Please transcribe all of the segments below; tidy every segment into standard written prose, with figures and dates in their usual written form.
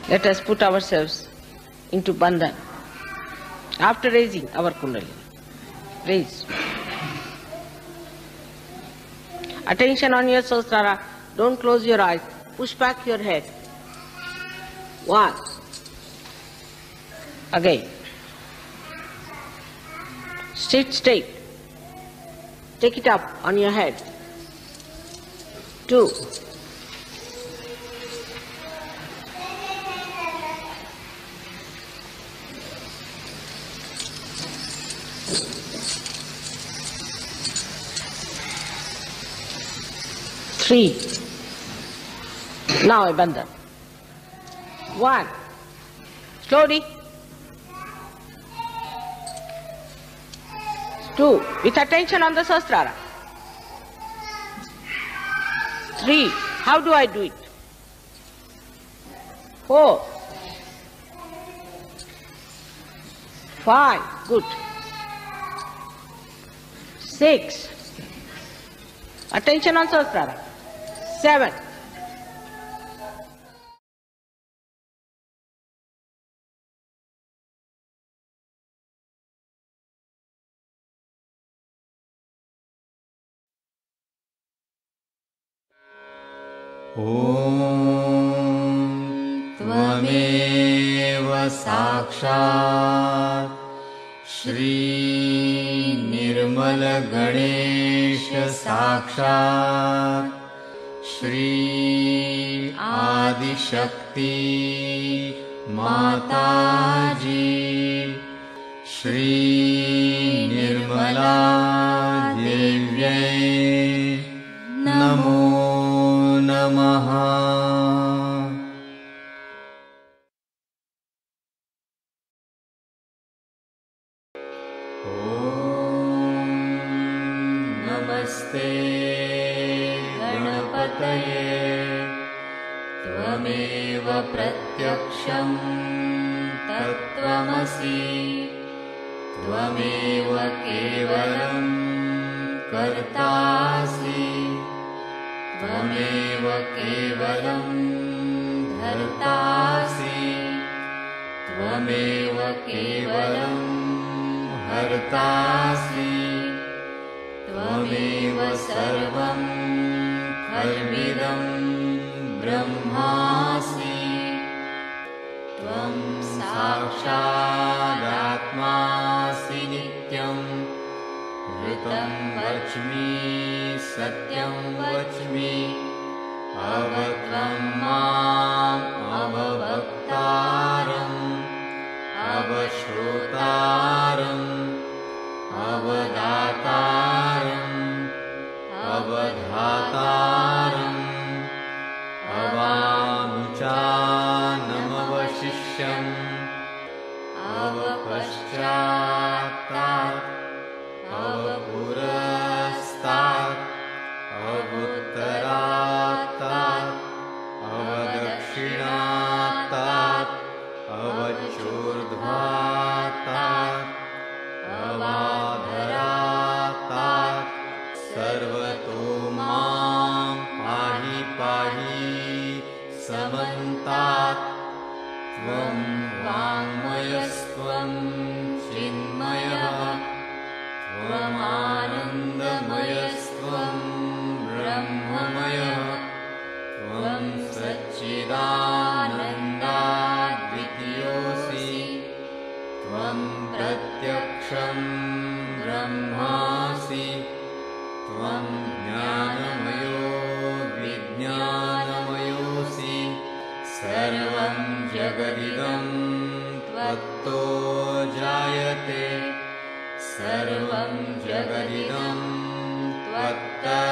Let us put ourselves into bandhan. After raising our kundalini, raise. Attention on your Sahasrara. Don't close your eyes. Push back your head. 1. Again. Sit straight. Take it up on your head. 2. 3. Now a bandhan. 1. Slowly. 2. With attention on the Sahasrara. 3. How do I do it? 4. 5. Good. 6. Attention on Sahasrara. 7. त्वमेव साक्षात् श्री निर्मल गणेश साक्षात् श्री आदिशक्ति माताजी श्री निर्मला देव्यै नमो नमः। नमस्ते गणपतये त्वमेव प्रत्यक्षं तत्त्वमसि त्वमेव केवलं कर्तासि त्वमेव केवलं धर्तासि त्वमेव केवलं हर्तासि त्वमेव सर्वं खल्विदं ब्रह्मासि त्वं साक्षादात्मासि नित्यं ऋतं वच्मि सत्यं वच्मि अवत्वं माम् अववक्तारम् अवश्रोतारम् अवदातारम् अवधातारम् अवानुचानमवशिष्यम् अवपश्चात्तात् अवपुरस्तात् अवुत्तरात्तात् अवदक्षिणात्तात् अवचोर्ध्वात्तात् अवाधरात्तात् सर्वतो मां पाहि पाहि समन्तात् त्वं वाङ्मयस्त्वं चिन्मयः त्वमानन्दमयस्त्वं ब्रह्ममयः त्वं सच्चिदानन्दाद्वितीयोऽसि त्वं प्रत्यक्षं ब्रह्मासि त्वं ज्ञानमयो विज्ञानमयोऽसि सर्वं जगदिदं त्वत्तो जायते सर्वं जगदिदं त्वत्तस्तिष्ठति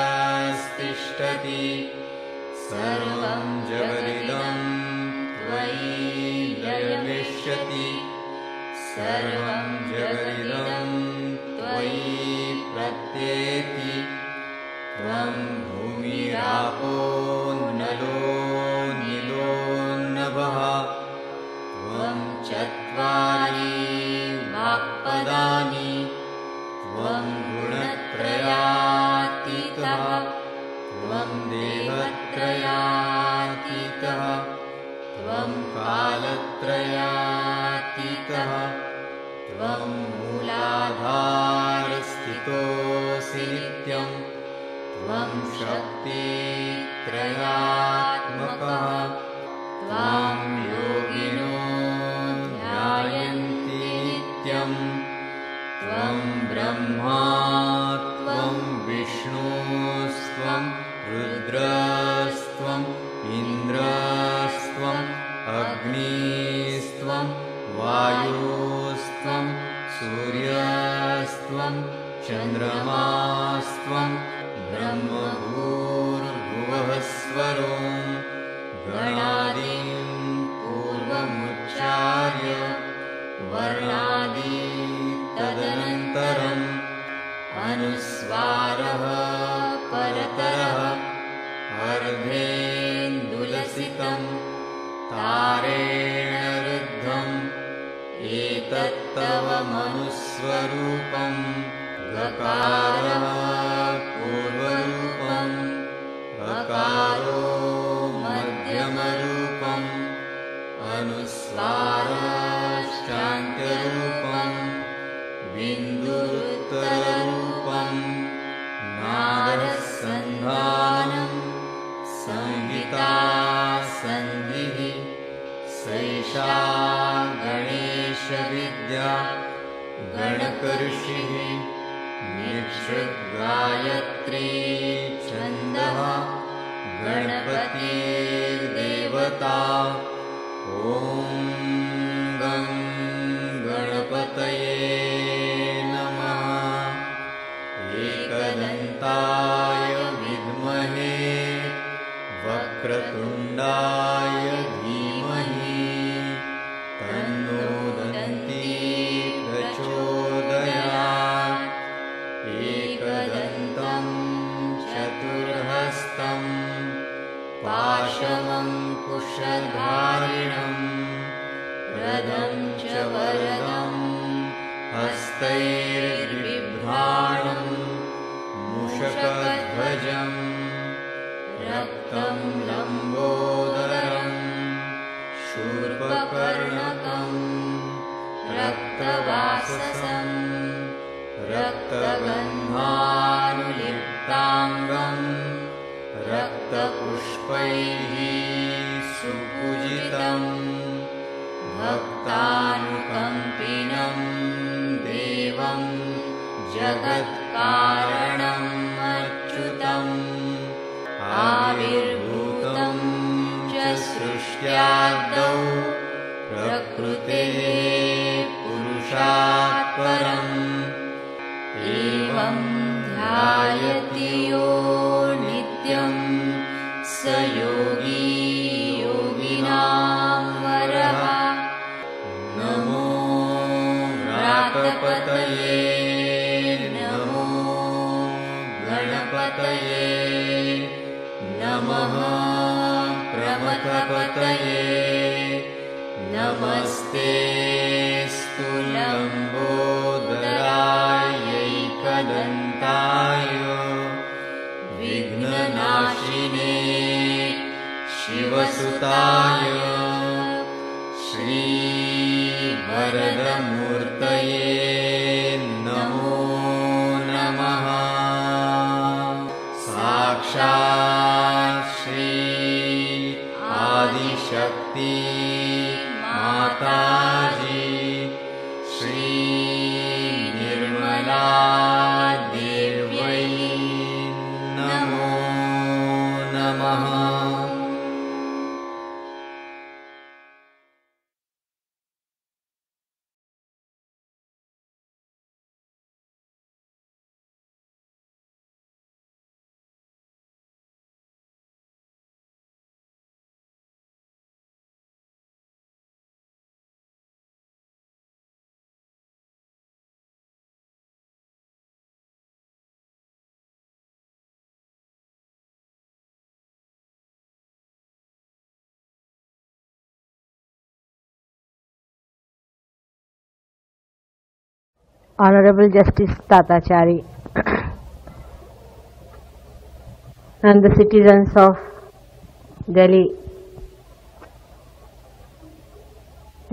सर्वं जगदिदं त्वयि लयमिष्यति सर्वं जगदिदं त्वयि प्रत्येति त्वं भूमिरापो नलो नीलो नभः त्वं चत्वारि वाक्पदानि त्वं गुणत्रयातीतः त्वं देहत्रयातीतः त्वं कालत्रयातीतः त्वं मूलाधारस्थितोऽसि नित्यं त्वं शक्तित्रयात्मकः त्वां योगिनो ध्यायन्ति नित्यं त्वं ब्रह्मा त्वं विष्णुस्त्वं रुद्रस्त्वम् इन्द्रस्त्वम् अग्निस्त्वं वायुस्त्वं सूर्यस्त्वं चन्द्रमास्त्वं ब्रह्मभूर्भुवः स्वरों गणादीं पूर्वमुच्चार्य वर्णादि तदनन्तरम् अनुस्वारः परतरः अर्धेन्दुलसितं तारेण रुद्धम् एतत्तव मनुस्वरूपं गकारः पूर्वरूपम् अकारो मध्यमरूपम् अनुस्वारश्चान्त्यरूपम् बिन्दुरुत्तररूपम् नादसन्धानम् संहिता सन्धिः सैषा गणेशविद्या गणकऋषिः निःसृद्गायत्री छन्दः गणपतिर्देवता ॐ गं गणपतये नमः एकदन्ताय विद्महे वक्रतुण्डाय धीमहि तन्नो दन्ती प्रचोदयात् एकदन्तं चतुर्हस्तं पाशमङ्कुशधारिणं रदं च वरदं हस्तैर्बिभ्राणं मूषकध्वजम् रक्तं लम्बोदरं शूर्पकर्णकं रक्तवाससं रक्तगन्धानुलिप्ताङ्गं रक्तपुष्पैः सुपूजितं भक्तानुकम्पिनं देवं जगत्कारणम् अच्युतम् आविर्भूतं च सृष्ट्यादौ प्रकृतेः पुरुषात् परम् एवं ध्यायति यो नित्यं स योगी योगिनां वरः नमो व्रातपतये नमो गणपतये नमः प्रमथपतये नमस्ते स्तुलम्बोदरायैकदन्ताय विघ्ननाशिने शिवसुताय श्रीवरदमूर्तये नमो नमः साक्षात् श्री आदिशक्ति माताजी श्री निर्मला देव्यै नमो नमः। Honorable Justice Tatachari and the citizens of Delhi,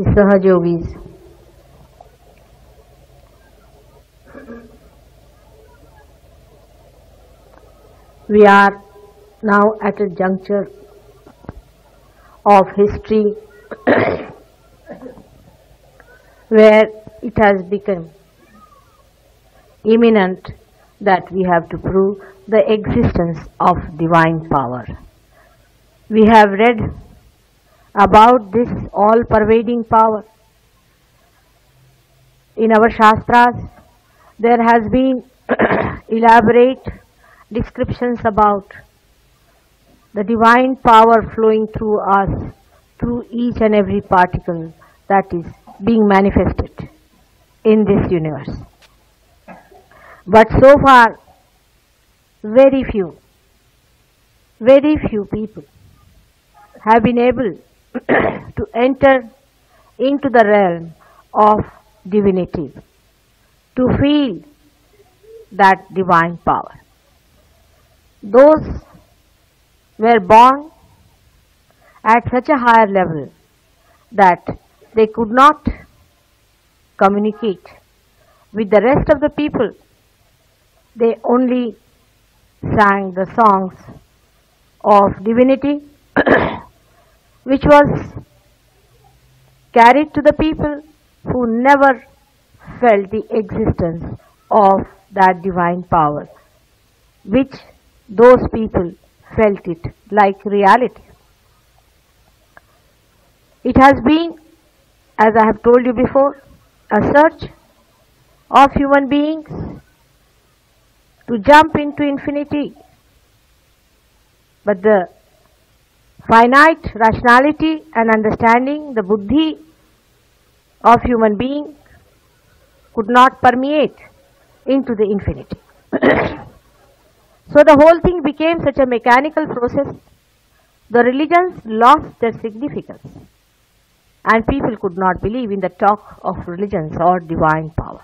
the Sahajogis. We are now at a juncture of history where it has become imminent that we have to prove the existence of divine power. We have read about this all-pervading power. In our Shastras, there has been elaborate descriptions about the divine power flowing through us, through each and every particle that is being manifested in this universe. But so far, very few people have been able to enter into the realm of divinity, to feel that divine power. Those were born at such a higher level that they could not communicate with the rest of the people. They only sang the songs of divinity which was carried to the people who never felt the existence of that divine power, which those people felt it like reality. It has been, as I have told you before, a search of human beings to jump into infinity. But the finite rationality and understanding, the buddhi of human being could not permeate into the infinity. So the whole thing became such a mechanical process. The religions lost their significance, and people could not believe in the talk of religions or divine power.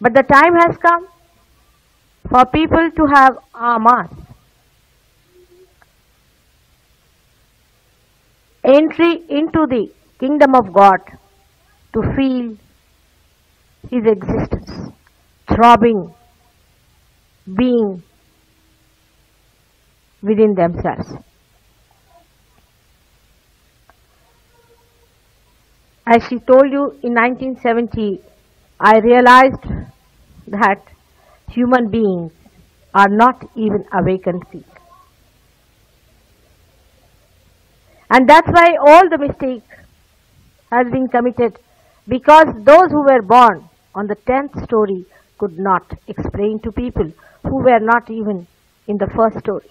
But the time has come for people to have en masse entry into the kingdom of God, to feel His existence, throbbing, being within themselves. As she told you, in 1970, I realized that human beings are not even awakened people. And that's why all the mistake has been committed, because those who were born on the 10th story could not explain to people who were not even in the first story.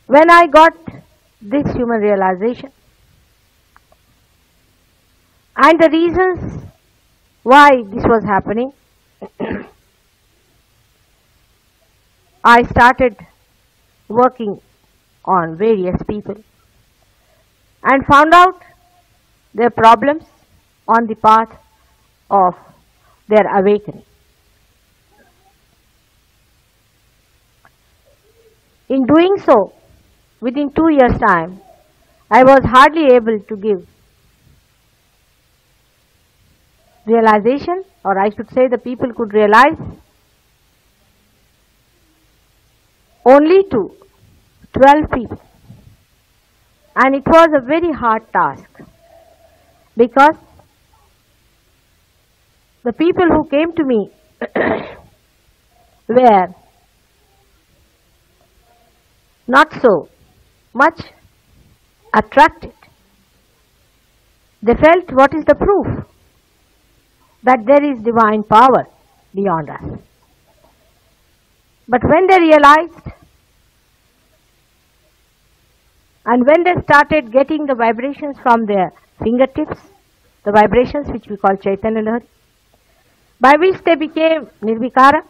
When I got this human realization and the reasons why this was happening, I started working on various people and found out their problems on the path of their awakening. In doing so, within 2 years' time, I was hardly able to give realization, or I should say the people could realize, only to 12 people. And it was a very hard task, because the people who came to me were not so much attracted. They felt, what is the proof that there is divine power beyond us? But when they realized, and when they started getting the vibrations from their fingertips, the vibrations which we call Chaitanya Lahari, by which they became Nirvikara,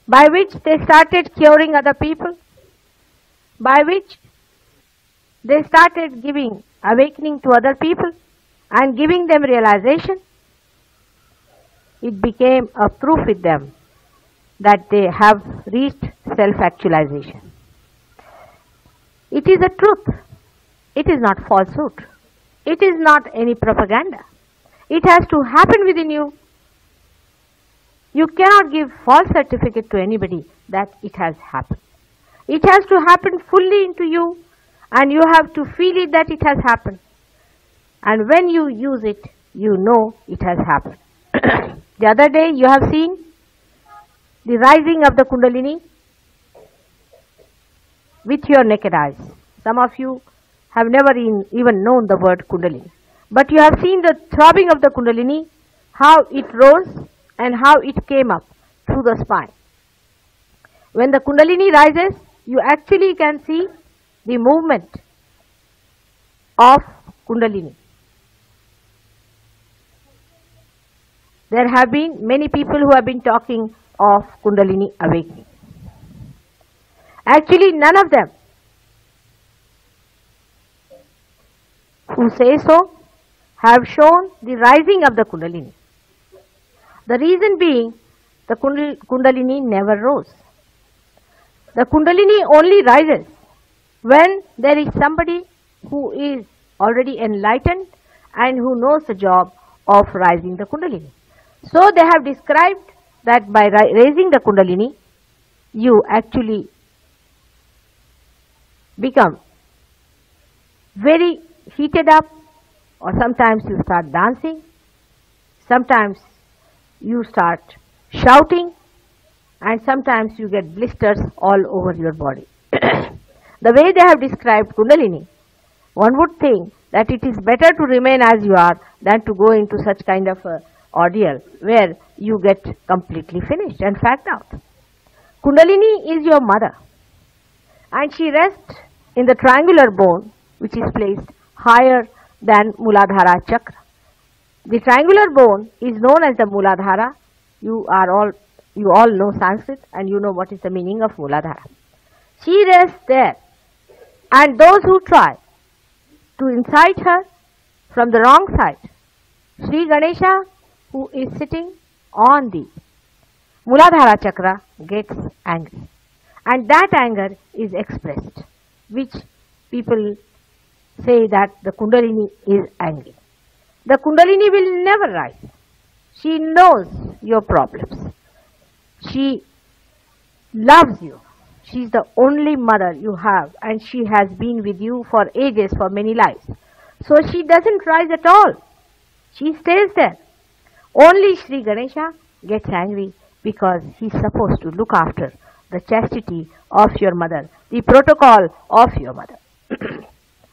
by which they started curing other people, by which they started giving awakening to other people and giving them realization, it became a proof with them that they have reached self-actualization. It is a truth. It is not falsehood. It is not any propaganda. It has to happen within you. You cannot give false certificate to anybody that it has happened. It has to happen fully into you, and you have to feel it that it has happened. And when you use it, you know it has happened. The other day you have seen the rising of the Kundalini with your naked eyes. Some of you have never even known the word Kundalini. But you have seen the throbbing of the Kundalini, how it rose and how it came up through the spine. When the Kundalini rises, you actually can see the movement of Kundalini. There have been many people who have been talking of Kundalini awakening. Actually, none of them who say so have shown the rising of the Kundalini. The reason being, the Kundalini never rose. The Kundalini only rises when there is somebody who is already enlightened and who knows the job of rising the Kundalini. So they have described that by raising the Kundalini, you actually become very heated up, or sometimes you start dancing, sometimes you start shouting, and sometimes you get blisters all over your body. The way they have described Kundalini, one would think that it is better to remain as you are than to go into such kind of a ordeal where you get completely finished and fagged out. Kundalini is your mother, and she rests in the triangular bone which is placed higher than Muladhara chakra. The triangular bone is known as the Muladhara. You all know Sanskrit and you know what is the meaning of Muladhara. She rests there, and those who try to incite her from the wrong side, Sri Ganesha, who is sitting on the Muladhara chakra, gets angry, and that anger is expressed, which people say that the Kundalini is angry. The Kundalini will never rise. She knows your problems. She loves you. She is the only mother you have, and she has been with you for ages, for many lives. So she doesn't rise at all. She stays there. Only Sri Ganesha gets angry because he is supposed to look after the chastity of your mother, the protocol of your mother.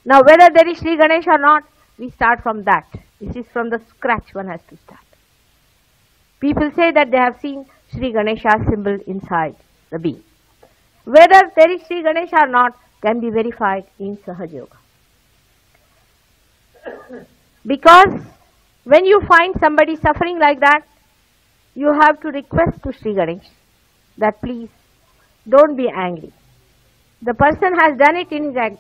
Now, whether there is Sri Ganesha or not, we start from that. This is from the scratch one has to start. People say that they have seen Sri Ganesha's symbol inside the being. Whether there is Sri Ganesha or not can be verified in Sahaja Yoga. Because when you find somebody suffering like that, you have to request to Sri Ganesha that please don't be angry. The person has done it in his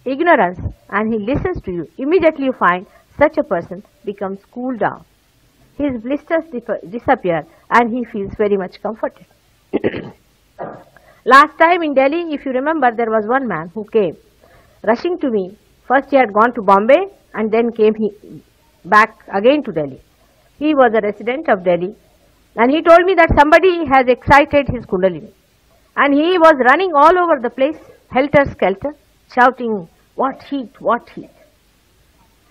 ignorance and he listens to you. Immediately you find such a person becomes cooled down. His blisters disappear and he feels very much comforted. Last time in Delhi, if you remember, there was one man who came rushing to me. First he had gone to Bombay and then came back again to Delhi. He was a resident of Delhi and he told me that somebody has excited his Kundalini. And he was running all over the place, helter-skelter, shouting, "What heat, what heat,"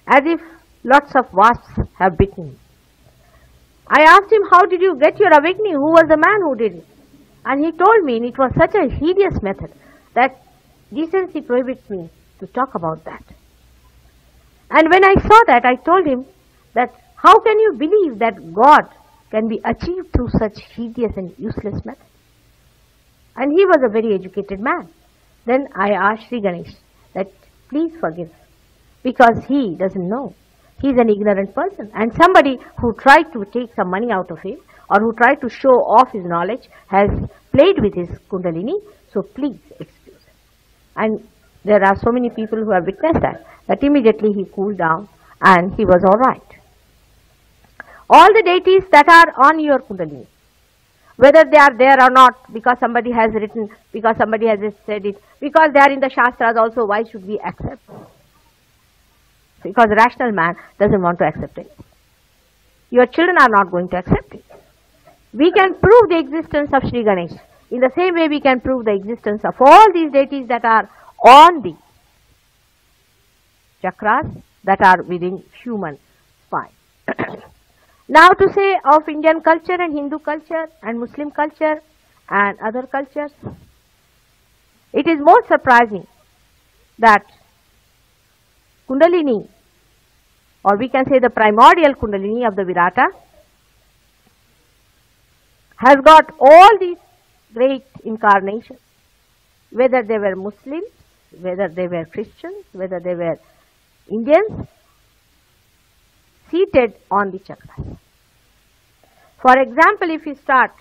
as if lots of wasps have bitten him. I asked him, "How did you get your awakening? Who was the man who did it?" And he told me, and it was such a hideous method that decency prohibits me to talk about that. And when I saw that, I told him that how can you believe that God can be achieved through such hideous and useless method? And he was a very educated man. Then I asked Sri Ganesh that please forgive, because he doesn't know. He is an ignorant person, and somebody who tried to take some money out of him or who tried to show off his knowledge has played with his Kundalini, so please excuse him. And there are so many people who have witnessed that immediately he cooled down and he was all right. All the deities that are on your Kundalini whether they are there or not, because somebody has written, because somebody has said it, because they are in the Shastras also, why should we accept? Because rational man doesn't want to accept it. Your children are not going to accept it. We can prove the existence of Sri Ganesh. In the same way we can prove the existence of all these deities that are on the chakras that are within human spine. Now to say of Indian culture and Hindu culture and Muslim culture and other cultures, it is more surprising that Kundalini, or we can say the primordial Kundalini of the Virata, has got all these great incarnations, whether they were Muslims, whether they were Christians, whether they were Indians, seated on the chakras. For example, if you start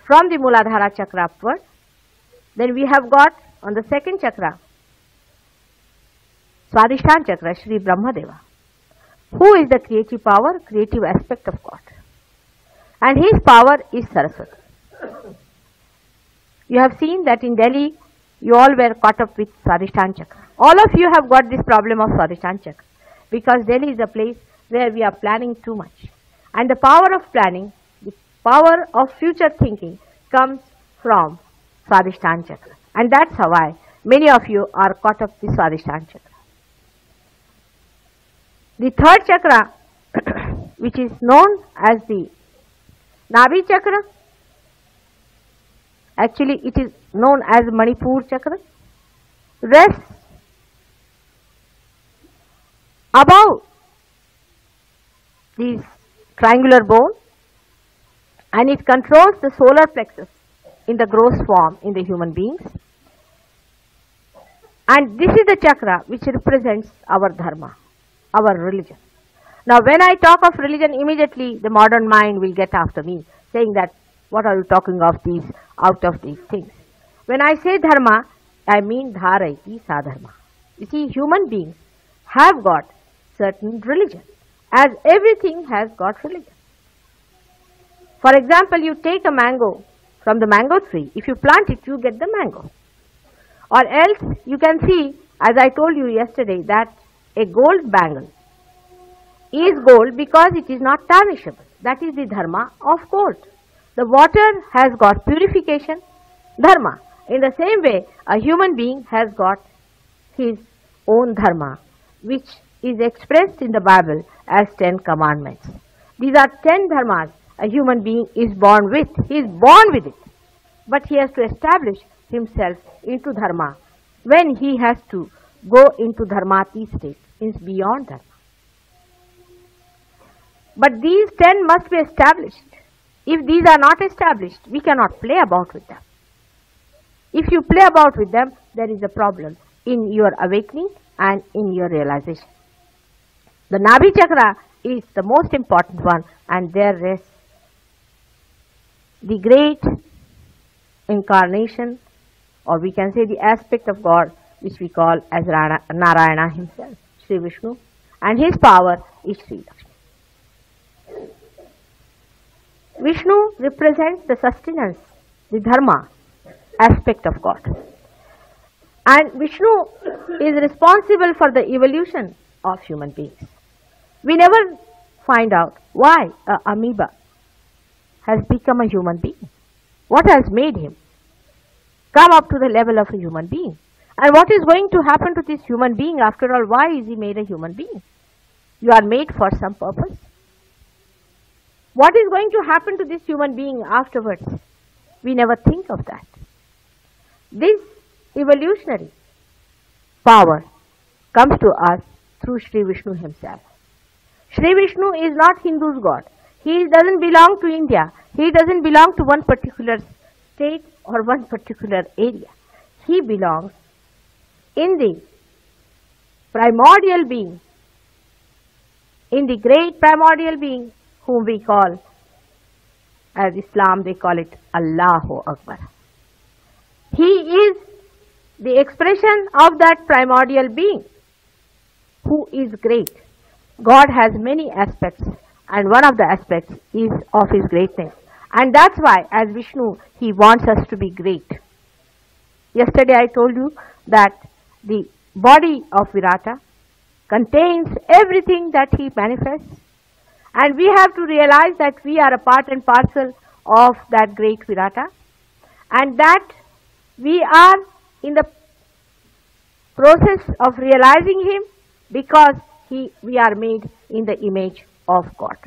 from the Muladhara chakra upward, then we have got on the second chakra, Swadhisthana chakra, Sri Brahmadeva, who is the creative power, creative aspect of God. And his power is Saraswati. You have seen that in Delhi, you all were caught up with Swadhisthana chakra. All of you have got this problem of Swadhisthana chakra, because Delhi is a place where we are planning too much. And the power of planning, the power of future thinking comes from Swadhisthana chakra. And that's why many of you are caught up with Swadhisthana chakra. The third chakra, which is known as the Nabhi chakra, actually it is known as Manipur chakra, rests above this triangular bone, and it controls the solar plexus in the gross form in the human beings. And this is the chakra which represents our dharma, our religion. Now when I talk of religion, immediately the modern mind will get after me, saying that what are you talking of these, out of these things. When I say dharma, I mean dharaiti sadharma. You see, human beings have got certain religion, as everything has got religion. For example, you take a mango from the mango tree. If you plant it, you get the mango. Or else you can see, as I told you yesterday, that a gold bangle is gold because it is not tarnishable. That is the dharma of gold. The water has got purification, dharma. In the same way, a human being has got his own dharma, which is expressed in the Bible as 10 commandments. These are 10 dharmas a human being is born with. He is born with it. But he has to establish himself into dharma when he has to go into dharmati state, means beyond dharma. But these 10 must be established. If these are not established, we cannot play about with them. If you play about with them, there is a problem in your awakening and in your realization. The Nabhi chakra is the most important one, and there rests the great incarnation, or we can say the aspect of God, which we call as Narayana himself, Sri Vishnu, and his power is Sri Lakshmi. Vishnu represents the sustenance, the dharma aspect of God. And Vishnu is responsible for the evolution of human beings. We never find out why an amoeba has become a human being. What has made him come up to the level of a human being? And what is going to happen to this human being? After all, why is he made a human being? You are made for some purpose. What is going to happen to this human being afterwards? We never think of that. This evolutionary power comes to us through Sri Vishnu himself. Sri Vishnu is not Hindu's god. He doesn't belong to India. He doesn't belong to one particular state or one particular area. He belongs in the primordial being, in the great primordial being whom we call, as Islam they call it, Allahu Akbar. He is the expression of that primordial being who is great. God has many aspects, and one of the aspects is of his greatness. And that's why, as Vishnu, he wants us to be great. Yesterday I told you that the body of Virata contains everything that he manifests, and we have to realize that we are a part and parcel of that great Virata, and that we are in the process of realizing him because we are made in the image of God.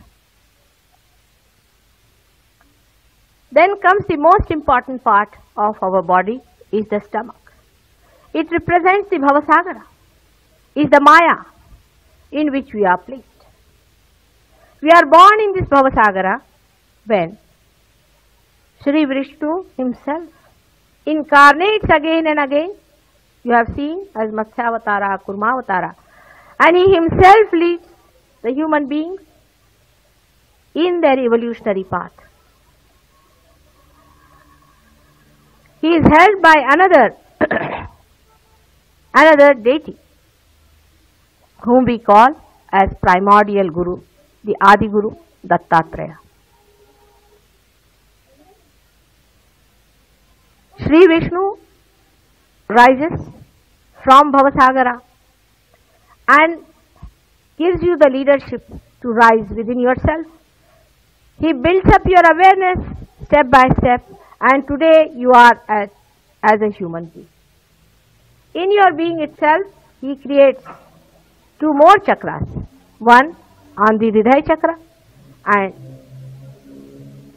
Then comes the most important part of our body, is the stomach. It represents the Bhavasagara, is the Maya in which we are placed. We are born in this Bhavasagara when Shri Vishnu himself incarnates again and again. You have seen as Matsyavatara, Kurmavatara, and he himself leads the human beings in their evolutionary path. He is held by another another deity whom we call as primordial Guru, the Adi Guru, Dattatreya. Shri Vishnu rises from Bhavasagara and gives you the leadership to rise within yourself. He builds up your awareness step by step, and today you are as a human being. In your being itself, he creates two more chakras, one on the Hridaya chakra, and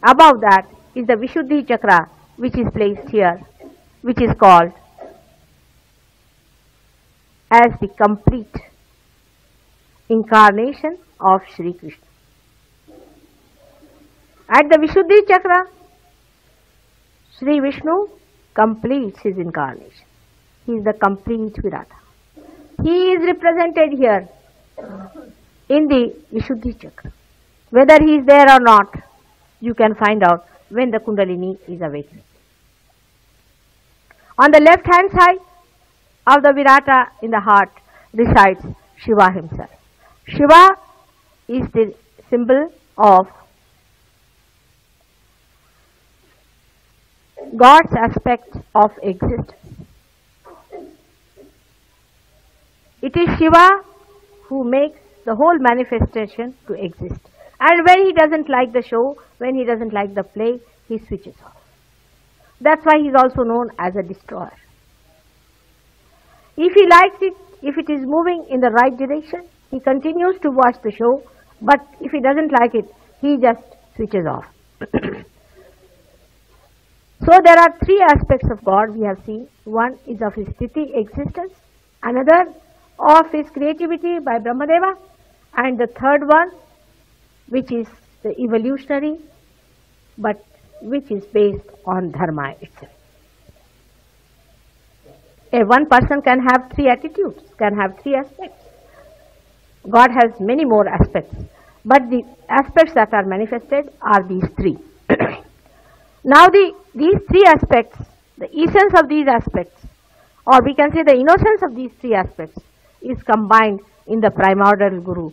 above that is the Vishuddhi chakra, which is placed here, which is called as the complete incarnation of Shri Krishna. At the Vishuddhi chakra, Shri Vishnu completes his incarnation. He is the complete Virata. He is represented here in the Vishuddhi chakra. Whether he is there or not, you can find out when the Kundalini is awakening. On the left hand side of the Virata in the heart resides Shiva himself. Shiva is the symbol of God's aspect of existence. It is Shiva who makes the whole manifestation to exist. And when he doesn't like the show, when he doesn't like the play, he switches off. That's why he is also known as a destroyer. If he likes it, if it is moving in the right direction, he continues to watch the show, but if he doesn't like it, he just switches off. So there are three aspects of God we have seen. One is of his sthiti, existence, another of his creativity by Brahmadeva, and the third one, which is the evolutionary, but which is based on dharma itself. One person can have three attitudes, can have three aspects. God has many more aspects, but the aspects that are manifested are these three. Now these three aspects, the essence of these aspects, or we can say the innocence of these three aspects, is combined in the primordial Guru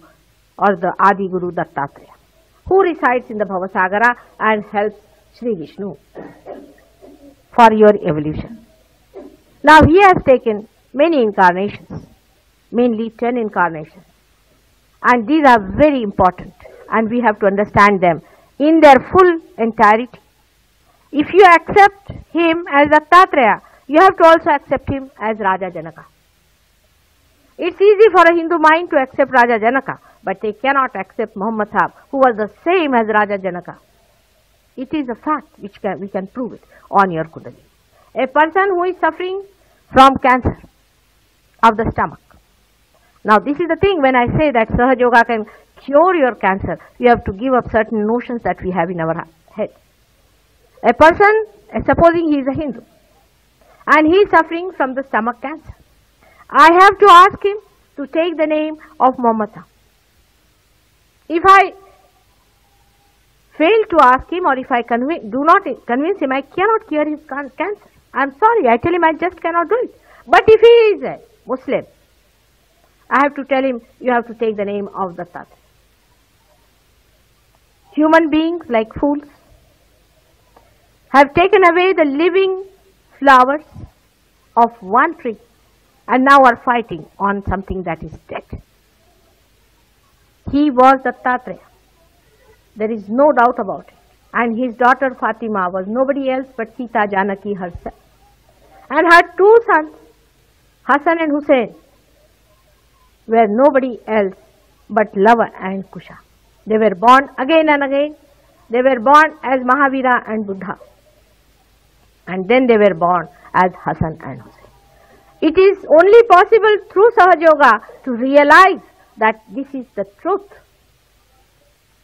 or the Adi Guru Dattatreya, who resides in the Bhavasagara and helps Shri Vishnu for your evolution. Now he has taken many incarnations, mainly 10 incarnations, and these are very important and we have to understand them in their full entirety. If you accept him as Dattatreya, you have to also accept him as Raja Janaka. It's easy for a Hindu mind to accept Raja Janaka, but they cannot accept Muhammad Sahib, who was the same as Raja Janaka. It is a fact which we can prove it on your Kundalini. A person who is suffering from cancer of the stomach. Now this is the thing, when I say that Sahaja Yoga can cure your cancer, you have to give up certain notions that we have in our head. A person, supposing he is a Hindu, and he is suffering from the stomach cancer, I have to ask him to take the name of Muhammad. If I fail to ask him, or if I do not convince him, I cannot cure his cancer. I am sorry, I tell him I just cannot do it. But if he is a Muslim, I have to tell him, you have to take the name of Dattatreya. Human beings, like fools, have taken away the living flowers of one tree and now are fighting on something that is dead. He was Dattatreya. There is no doubt about it. And his daughter Fatima was nobody else but Sita Janaki herself. And her two sons, Hassan and Hussein, were nobody else but Lava and Kusha. They were born again and again. They were born as Mahavira and Buddha. And then they were born as Hassan and Hussein. It is only possible through Sahaja Yoga to realize that this is the truth.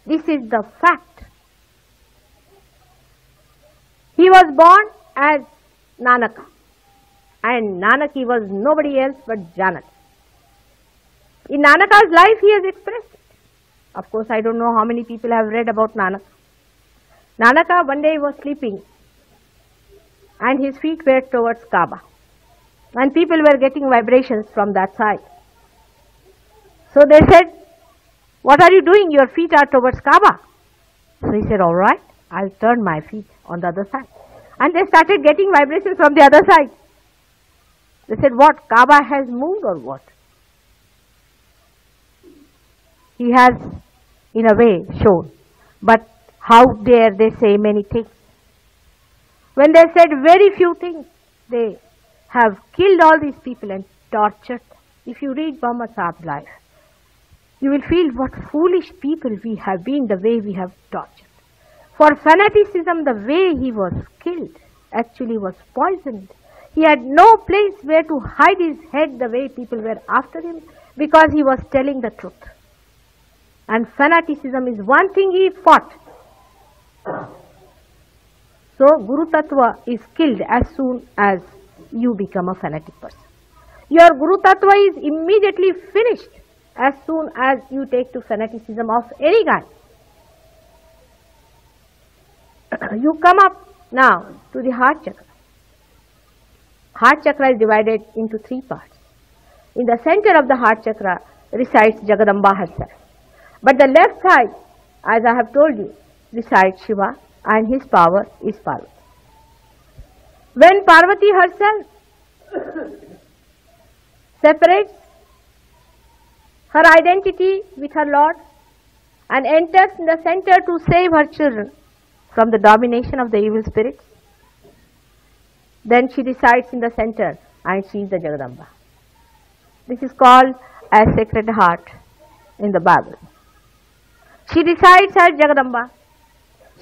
This is the fact. He was born as Nanaka, and Nanaki was nobody else but Janaki. In Nanaka's life he has expressed it. Of course, I don't know how many people have read about Nanaka. Nanaka one day was sleeping and his feet were towards Kaaba. And people were getting vibrations from that side. So they said, "What are you doing? Your feet are towards Kaaba." So he said, "All right, I'll turn my feet on the other side." And they started getting vibrations from the other side. They said, "What? Kaaba has moved or what?" He has, in a way, shown. But how dare they say many things? When they said very few things, they have killed all these people and tortured. If you read Muhammad Sahab's life, you will feel what foolish people we have been, the way we have tortured. For fanaticism, the way he was killed actually was poisoned. He had no place where to hide his head the way people were after him, because he was telling the truth. And fanaticism is one thing he fought. So Guru Tattva is killed as soon as you become a fanatic person. Your Guru Tattva is immediately finished as soon as you take to fanaticism of any kind. You come up now to the heart chakra. Heart chakra is divided into three parts. In the center of the heart chakra resides Jagadamba herself. But the left side, as I have told you, resides Shiva, and his power is Parvati. When Parvati herself separates her identity with her Lord and enters in the center to save her children from the domination of the evil spirits, then she resides in the center and she is the Jagadamba. This is called as Sacred Heart in the Bible. She resides as Jagadamba.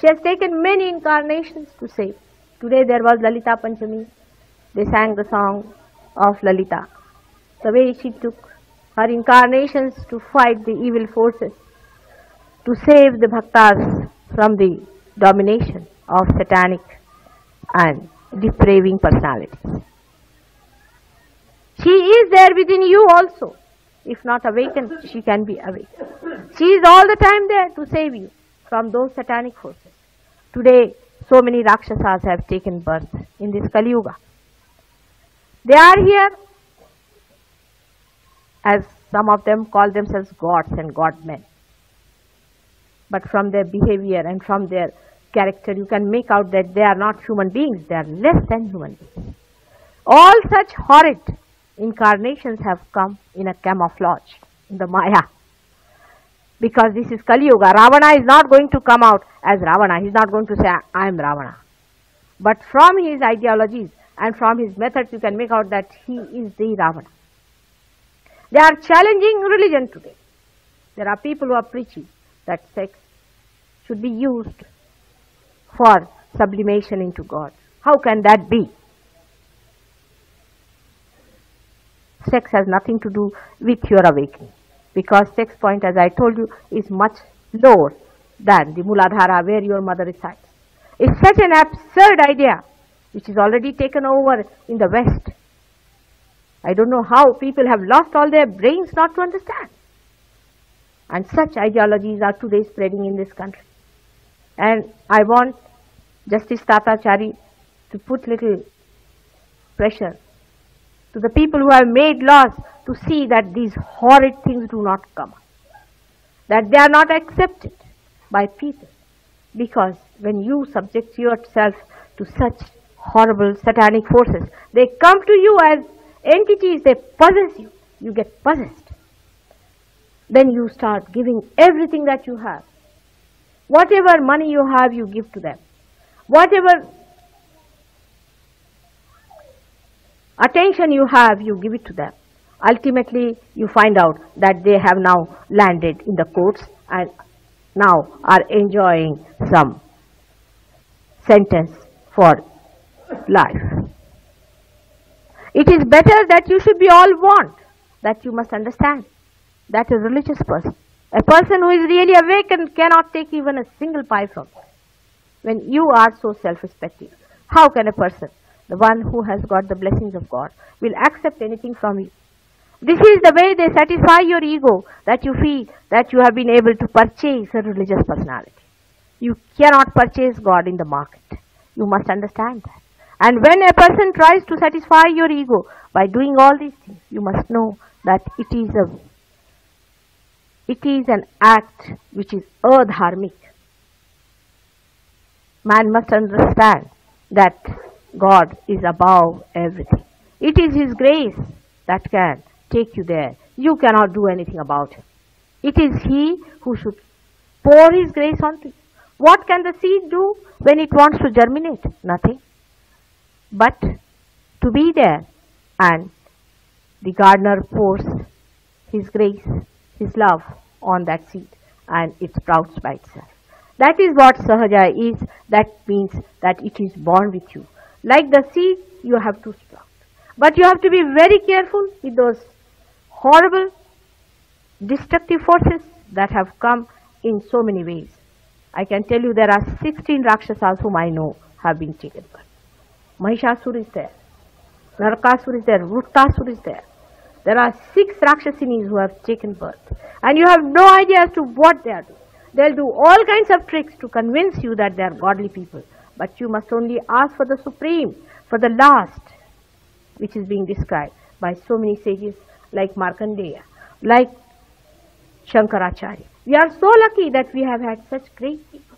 She has taken many incarnations to save. Today there was Lalita Panchami. They sang the song of Lalita. The way she took her incarnations to fight the evil forces, to save the bhaktas from the domination of satanic and depraving personalities. She is there within you also. If not awakened, she can be awakened. She is all the time there to save you from those satanic forces. Today, so many Rakshasas have taken birth in this Kali Yuga. They are here, as some of them call themselves gods and god-men. But from their behavior and from their character, you can make out that they are not human beings, they are less than human beings. All such horrid incarnations have come in a camouflage, in the Maya. Because this is Kali Yuga. Ravana is not going to come out as Ravana. He is not going to say, I am Ravana. But from his ideologies and from his methods, you can make out that he is the Ravana. They are challenging religion today. There are people who are preaching that sex should be used for sublimation into God. How can that be? Sex has nothing to do with your awakening, because sex point, as I told you, is much lower than the Muladhara where your mother resides. It's such an absurd idea which is already taken over in the West. I don't know how people have lost all their brains not to understand. And such ideologies are today spreading in this country. And I want Justice Tatachari to put little pressure to the people who have made laws to see that these horrid things do not come, that they are not accepted by people. Because when you subject yourself to such horrible satanic forces, they come to you as entities, they possess you. You get possessed. Then you start giving everything that you have. Whatever money you have, you give to them. Whatever attention you have, you give it to them. Ultimately, you find out that they have now landed in the courts and now are enjoying some sentence for life. It is better that you should be all one. That you must understand. That a religious person, a person who is really awakened, cannot take even a single pie from you. When you are so self-respecting, how can a person, the one who has got the blessings of God, will accept anything from you? This is the way they satisfy your ego, that you feel that you have been able to purchase a religious personality. You cannot purchase God in the market. You must understand that. And when a person tries to satisfy your ego by doing all these things, you must know that it is an act which is adharmic. Man must understand that God is above everything. It is His grace that can take you there. You cannot do anything about it. It is He who should pour His grace onto you. What can the seed do when it wants to germinate? Nothing. But to be there, and the gardener pours his grace, his love on that seed, and it sprouts by itself. That is what Sahaja is. That means that it is born with you. Like the seed, you have to sprout. But you have to be very careful with those horrible, destructive forces that have come in so many ways. I can tell you there are 16 Rakshasas whom I know have been taken birth. Mahishasura is there, Narakasura is there, Vruttasura is there. There are 6 Rakshasinis who have taken birth. And you have no idea as to what they are doing. They'll do all kinds of tricks to convince you that they are godly people. But you must only ask for the supreme, for the last, which is being described by so many sages like Markandeya, like Shankaracharya. We are so lucky that we have had such great people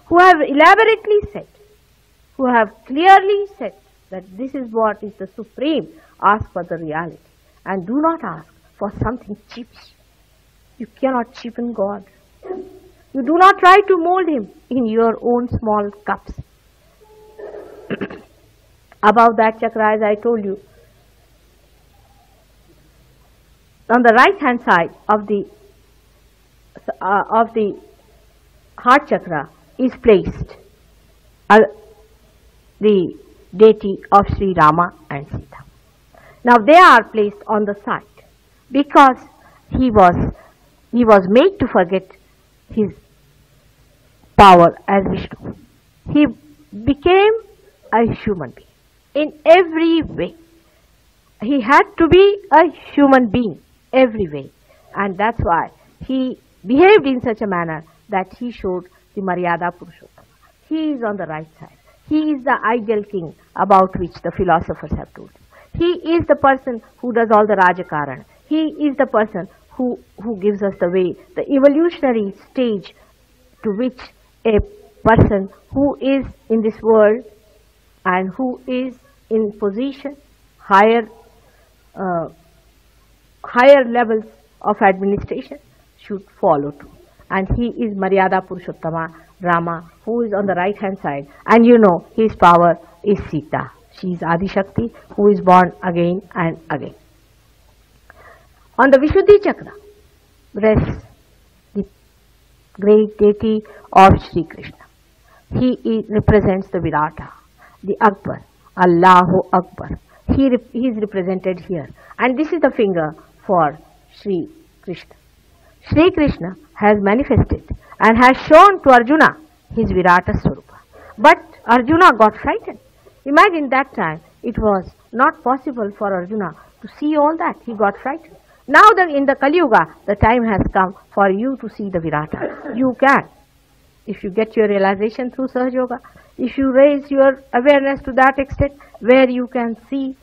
who have elaborately said, who have clearly said that this is what is the supreme. Ask for the reality and do not ask for something cheap. You cannot cheapen God. You do not try to mold Him in your own small cups. Above that chakra, as I told you, on the right hand side of the heart chakra is placed the deity of Sri Rama and Sita. Now they are placed on the side because he was made to forget his power as Vishnu. He became a human being in every way. He had to be a human being every way, and that's why he behaved in such a manner that he showed the Maryada Purushottama. He is on the right side. He is the ideal king about which the philosophers have told. He is the person who does all the Rajakaran. He is the person who gives us the way, the evolutionary stage to which a person who is in this world and who is in position, higher levels of administration should follow to. And he is Maryada Purushottama, Rama, who is on the right hand side. And you know his power is Sita. She is Adi Shakti, who is born again and again. On the Vishuddhi chakra rests the great deity of Sri Krishna. He represents the Virata, the Akbar, Allahu Akbar. He is represented here. And this is the finger for Sri Krishna. Sri Krishna has manifested and has shown to Arjuna his Virata Swarupa. But Arjuna got frightened. Imagine that time it was not possible for Arjuna to see all that. He got frightened. Now in the Kali Yuga, the time has come for you to see the Virata. You can. If you get your realization through Sahaja Yoga, if you raise your awareness to that extent where you can see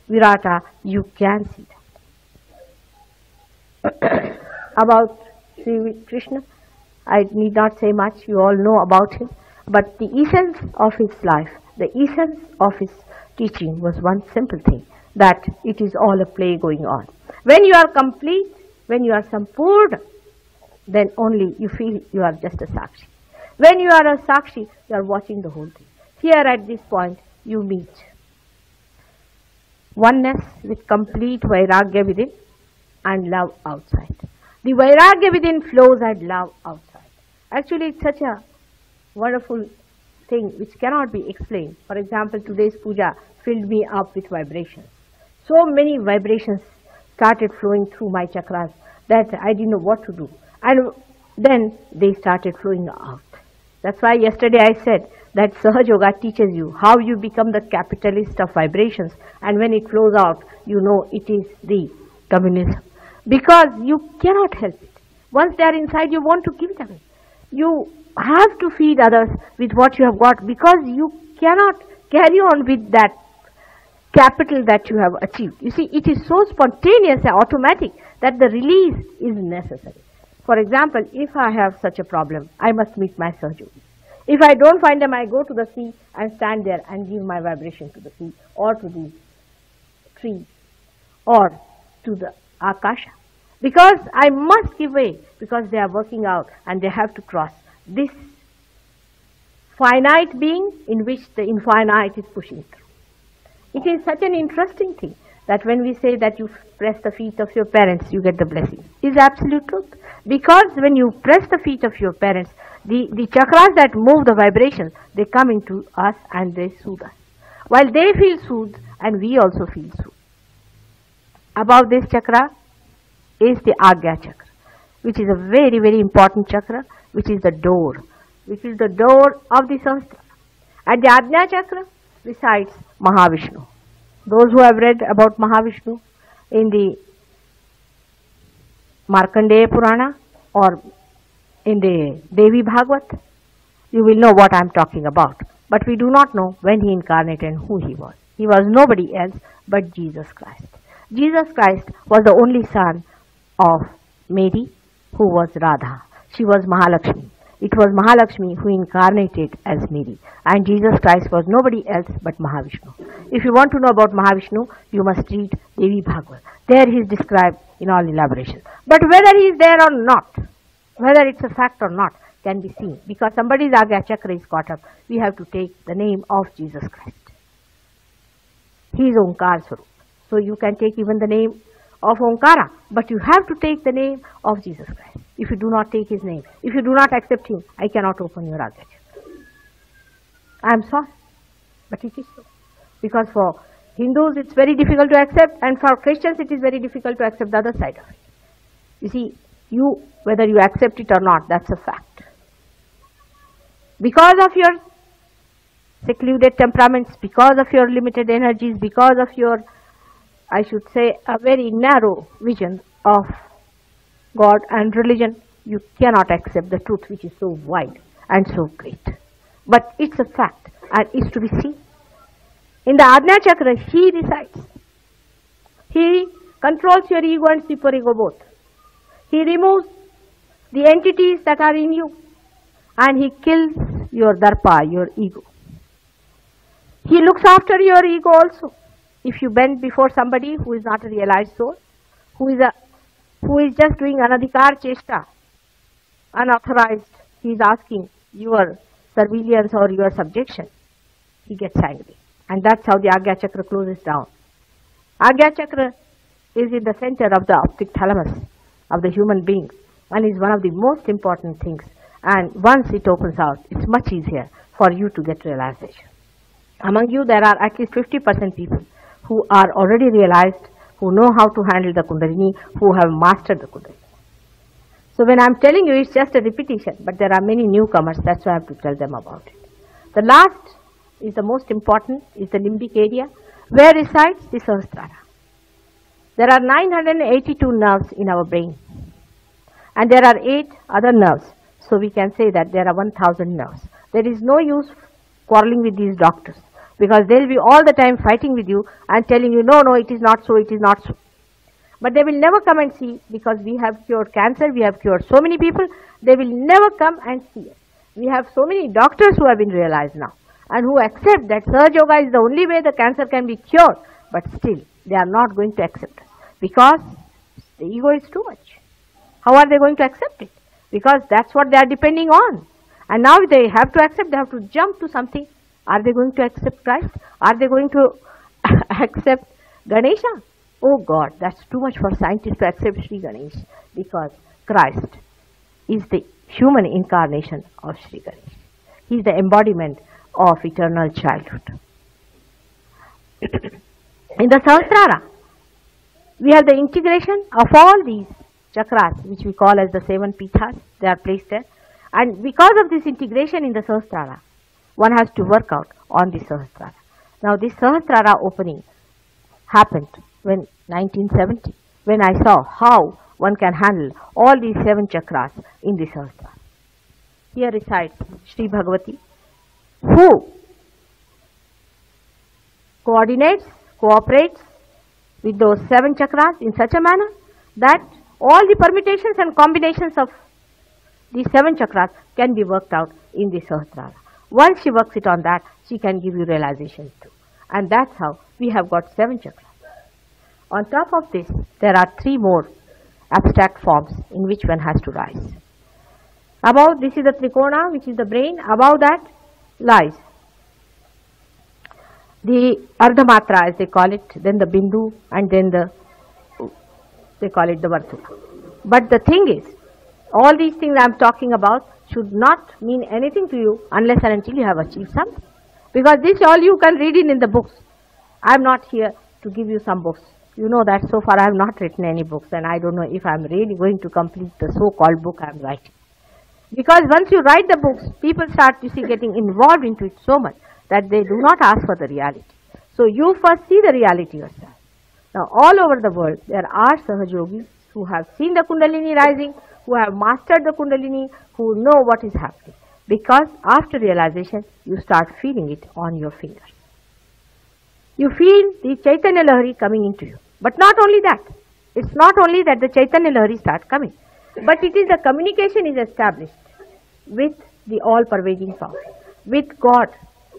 Virata, you can see that. About Sri Krishna, I need not say much, you all know about him. But the essence of his life, the essence of his teaching was one simple thing, that it is all a play going on. When you are complete, when you are sampurna, then only you feel you are just a Sakshi. When you are a Sakshi, you are watching the whole thing. Here at this point, you meet oneness with complete Vairagya within and love outside. The Vairagya within flows and love outside. Actually, it's such a wonderful thing which cannot be explained. For example, today's puja filled me up with vibrations. So many vibrations started flowing through my chakras that I didn't know what to do. And then they started flowing out. That's why yesterday I said that Sahaja Yoga teaches you how you become the capitalist of vibrations, and when it flows out, you know it is the communism. Because you cannot help it. Once they are inside, you want to give it away. You have to feed others with what you have got, because you cannot carry on with that capital that you have achieved. You see, it is so spontaneous and automatic that the release is necessary. For example, if I have such a problem, I must meet my Sahaja. If I don't find them, I go to the sea and stand there and give my vibration to the sea, or to the tree, or to the Akasha. Because I must give way, because they are working out and they have to cross this finite being in which the infinite is pushing through. It is such an interesting thing that when we say that you press the feet of your parents, you get the blessing. It is absolute truth. Because when you press the feet of your parents, the chakras that move the vibrations, they come into us and they soothe us. While they feel soothed, and we also feel soothed. Above this chakra is the Agya chakra, which is a very, very important chakra, which is the door of the Sahasrara. At the Ajna chakra resides Mahavishnu. Those who have read about Mahavishnu in the Markandeya Purana or in the Devi Bhagavat, you will know what I am talking about. But we do not know when he incarnated and who he was. He was nobody else but Jesus Christ. Jesus Christ was the only son of Mary, who was Radha. She was Mahalakshmi. It was Mahalakshmi who incarnated as Mary. And Jesus Christ was nobody else but Mahavishnu. If you want to know about Mahavishnu, you must read Devi Bhagavat. There he is described in all elaboration. But whether he is there or not, whether it's a fact or not, can be seen. Because somebody's Agya chakra is caught up, we have to take the name of Jesus Christ. He is Omkar Swarup. So you can take even the name of Omkara, but you have to take the name of Jesus Christ. If you do not take his name, if you do not accept him, I cannot open your Agya chakra. I am sorry, but it is so. Because for Hindus it's very difficult to accept, and for Christians it is very difficult to accept the other side of it. You see, whether you accept it or not, that's a fact. Because of your secluded temperaments, because of your limited energies, because of your, I should say, a very narrow vision of God and religion, you cannot accept the truth which is so wide and so great. But it's a fact and is to be seen. In the Ajna chakra, he resides. He controls your ego and superego both. He removes the entities that are in you, and he kills your darpa, your ego. He looks after your ego also. If you bend before somebody who is not a realized soul, who is just doing anadhikar cheshta, unauthorized, he is asking your surveillance or your subjection, he gets angry. And that's how the Agya chakra closes down. Agya chakra is in the center of the optic thalamus of the human being and is one of the most important things. And once it opens out, it's much easier for you to get realization. Among you, there are at least 50% people who are already realized, who know how to handle the Kundalini, who have mastered the Kundalini. So when I'm telling you, it's just a repetition, but there are many newcomers, that's why I have to tell them about it. The last is the most important, is the limbic area, where resides the Sahasrara. There are 982 nerves in our brain, and there are 8 other nerves, so we can say that there are 1000 nerves. There is no use quarreling with these doctors, because they'll be all the time fighting with you and telling you, no, it is not so, it is not so. But they will never come and see, because we have cured cancer, we have cured so many people, they will never come and see us. We have so many doctors who have been realized now, and who accept that Sahaja Yoga is the only way the cancer can be cured, but still they are not going to accept us, because the ego is too much. How are they going to accept it? Because that's what they are depending on. And now they have to accept, they have to jump to something. Are they going to accept Christ? Are they going to accept Ganesha? Oh God, that's too much for scientists to accept Sri Ganesh, because Christ is the human incarnation of Sri Ganesh. He is the embodiment of eternal childhood. In the Sahasrara, we have the integration of all these chakras, which we call as the 7 pithas. They are placed there. And because of this integration in the Sahasrara, one has to work out on the Sahasrara. Now this Sahasrara opening happened when 1970, when I saw how one can handle all these 7 chakras in the Sahasrara. Here resides Sri Bhagavati, who coordinates, cooperates with those 7 chakras in such a manner that all the permutations and combinations of these 7 chakras can be worked out in the Sahasrara. Once she works it on that, she can give you realization too. And that's how we have got 7 chakras. On top of this, there are 3 more abstract forms in which one has to rise. Above, this is the Trikona, which is the brain. Above that lies the Ardhamatra, as they call it, then the Bindu, and then they call it the Vartula. But the thing is, all these things I am talking about should not mean anything to you unless and until you have achieved something. Because this all you can read in the books. I am not here to give you some books. You know that so far I have not written any books, and I don't know if I am really going to complete the so-called book I am writing. Because once you write the books, people start, you see, getting involved into it so much that they do not ask for the reality. So you first see the reality yourself. Now all over the world there are Sahaja Yogis who have seen the Kundalini rising, who have mastered the Kundalini, who know what is happening. Because after realization, you start feeling it on your fingers. You feel the Chaitanya Lahari coming into you. But not only that, it's not only that the Chaitanya Lahari starts coming, but it is the communication is established with the all-pervading power, with God,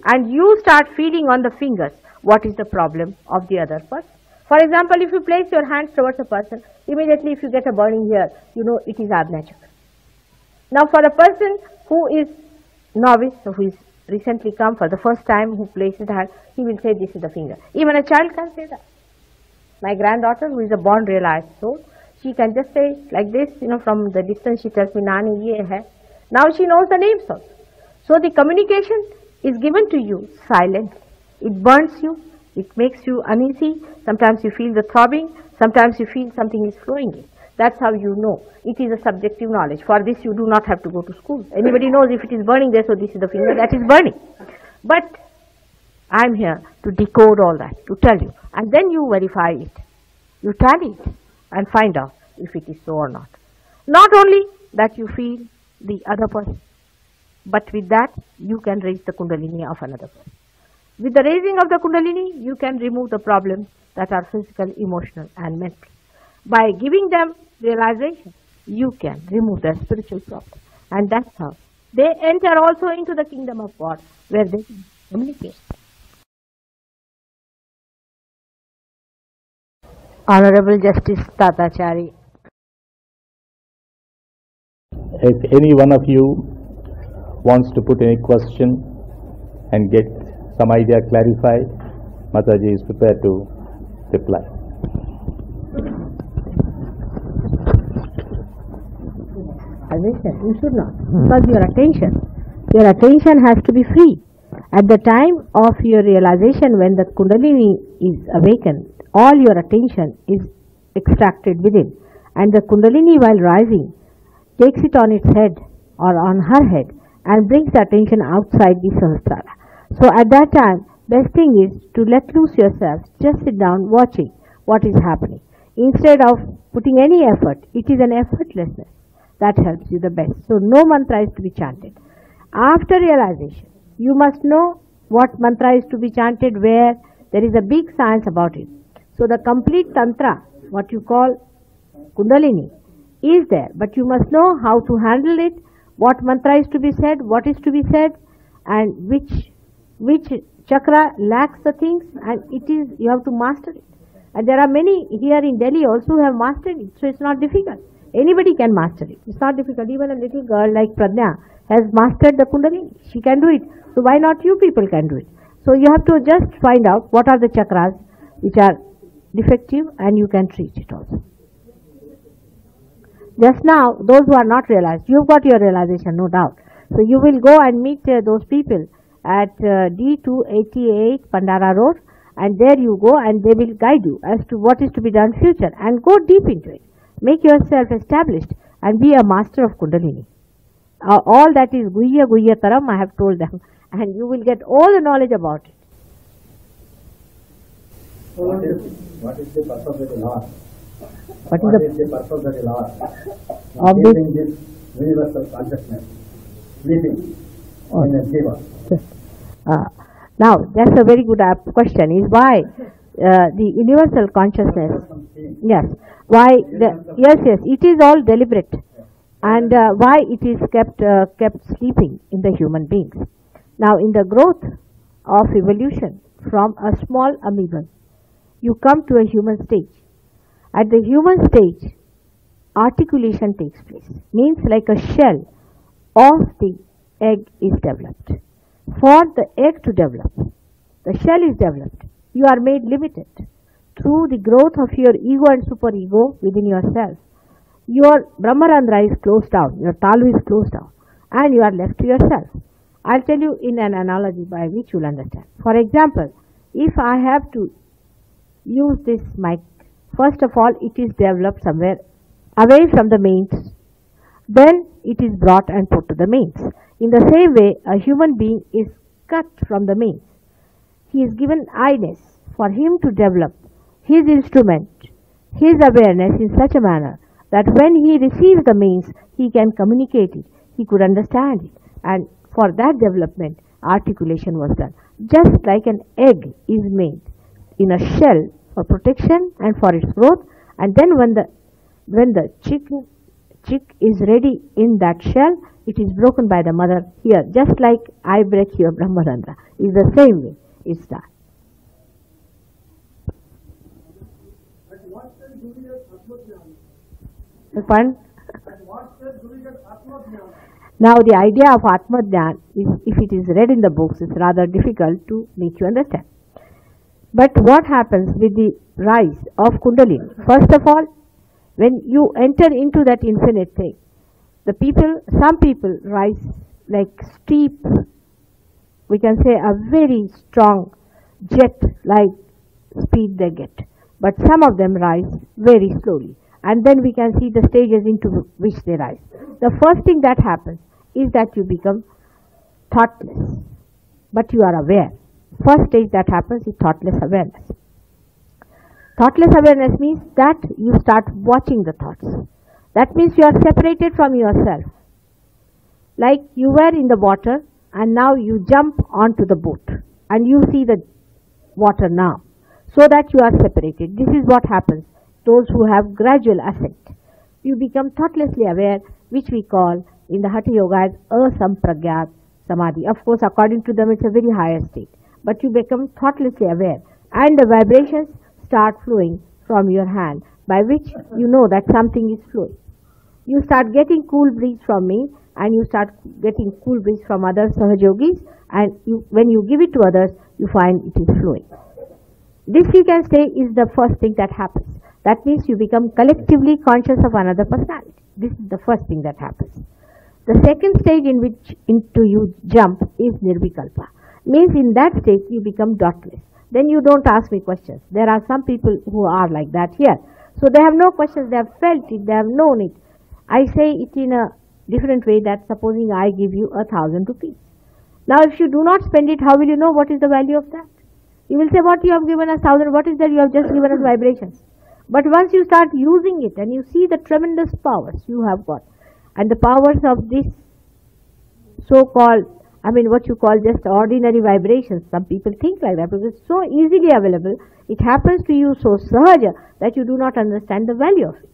and you start feeling on the fingers what is the problem of the other person. For example, if you place your hands towards a person, immediately if you get a burning here, you know it is Ajna Chakra. Now for a person who is novice, who is recently come for the first time, who places the hand, he will say this is the finger. Even a child can say that. My granddaughter, who is a born realized soul, she can just say like this, you know, from the distance she tells me, Nani, ye hai. Now she knows the names also. So the communication is given to you silently. It burns you, it makes you uneasy, sometimes you feel the throbbing, sometimes you feel something is flowing in. That's how you know. It is a subjective knowledge. For this you do not have to go to school. Anybody knows if it is burning there, so this is the finger that is burning. But I am here to decode all that, to tell you. And then you verify it. You tally it and find out if it is so or not. Not only that you feel the other person, but with that you can raise the Kundalini of another person. With the raising of the Kundalini, you can remove the problems that are physical, emotional and mental. By giving them realization, you can remove their spiritual problems. And that's how they enter also into the kingdom of God, where they communicate. Honorable Justice Tatachari. If any one of you wants to put any question and get some idea clarified, Mataji is prepared to reply. You should not, because your attention has to be free. At the time of your realization, when the Kundalini is awakened, all your attention is extracted within, and the Kundalini, while rising, takes it on its head or on her head and brings the attention outside the Sahasrara. So at that time, best thing is to let loose yourself, just sit down watching what is happening. Instead of putting any effort, it is an effortlessness that helps you the best. So no mantra is to be chanted. After realization, you must know what mantra is to be chanted, where there is a big science about it. So the complete tantra what you call Kundalini, is there, but you must know how to handle it, what mantra is to be said, what is to be said, and which chakra lacks the things, and you have to master it. And there are many here in Delhi also who have mastered it, so it's not difficult. Anybody can master it. It's not difficult. Even a little girl like Pradnya has mastered the Kundalini. She can do it. So why not you people can do it? So you have to just find out what are the chakras which are defective, and you can treat it also. Just now, those who are not realized, you've got your realization, no doubt. So you will go and meet those people at D288 Pandara Road, and there you go, and they will guide you as to what is to be done future, and go deep into it. Make yourself established and be a master of Kundalini. All that is Guhya Guhya Taram, I have told them, and you will get all the knowledge about it. What is the purpose of the Lord? What What is is the purpose of the Lord? Of this- Keeping this universal consciousness, sleeping in a jiva. Now, that's a very good question, is why the universal consciousness, yes, why yes, it is all deliberate, and why it is kept sleeping in the human beings. Now, in the growth of evolution from a small amoeba, you come to a human stage. At the human stage, articulation takes place, means like a shell of the egg is developed. For the egg to develop, the shell is developed. You are made limited through the growth of your ego and superego within yourself. Your Brahmarandra is closed down, your Talu is closed down, and you are left to yourself. I'll tell you in an analogy by which you'll understand. For example, if I have to use this mic, first of all, it is developed somewhere away from the mains. Then it is brought and put to the mains. In the same way, a human being is cut from the mains. He is given I-ness for him to develop his instrument, his awareness in such a manner that when he receives the mains, he can communicate it, he could understand it, and for that development, articulation was done. Just like an egg is made in a shell for protection and for its growth, and then when the chick is ready in that shell, it is broken by the mother here, just like I break your Brahmarandra. Is the same way it's done. Fun? Now the idea of Atma Dhyan is, if it is read in the books, it's rather difficult to make you understand. But what happens with the rise of Kundalini? First of all, when you enter into that infinite thing, some people rise like steep, we can say a very strong jet-like speed they get. But some of them rise very slowly. And then we can see the stages into which they rise. The first thing that happens is that you become thoughtless, but you are aware. First stage that happens is thoughtless awareness. Thoughtless awareness means that you start watching the thoughts. That means you are separated from yourself. Like you were in the water and now you jump onto the boat and you see the water now, so that you are separated. This is what happens. Those who have gradual ascent, you become thoughtlessly aware, which we call in the Hatha Yoga as asampragyat samadhi. Of course, according to them, it's a very higher state, but you become thoughtlessly aware, and the vibrations start flowing from your hand, by which you know that something is flowing. You start getting cool breeze from me, and you start getting cool breeze from other Sahajogis, and when you give it to others, you find it is flowing. This, you can say, is the first thing that happens. That means you become collectively conscious of another personality. This is the first thing that happens. The second stage in which into you jump is Nirvikalpa. Means in that state you become dotless. Then you don't ask me questions. There are some people who are like that here. So they have no questions, they have felt it, they have known it. I say it in a different way, that supposing I give you 1,000 rupees. Now if you do not spend it, how will you know what is the value of that? You will say, what you have given us 1,000, what is that you have just given us vibrations? But once you start using it and you see the tremendous powers you have got, and the powers of this so-called I mean, what you call just ordinary vibrations. Some people think like that because it's so easily available. It happens to you so sahaja that you do not understand the value of it.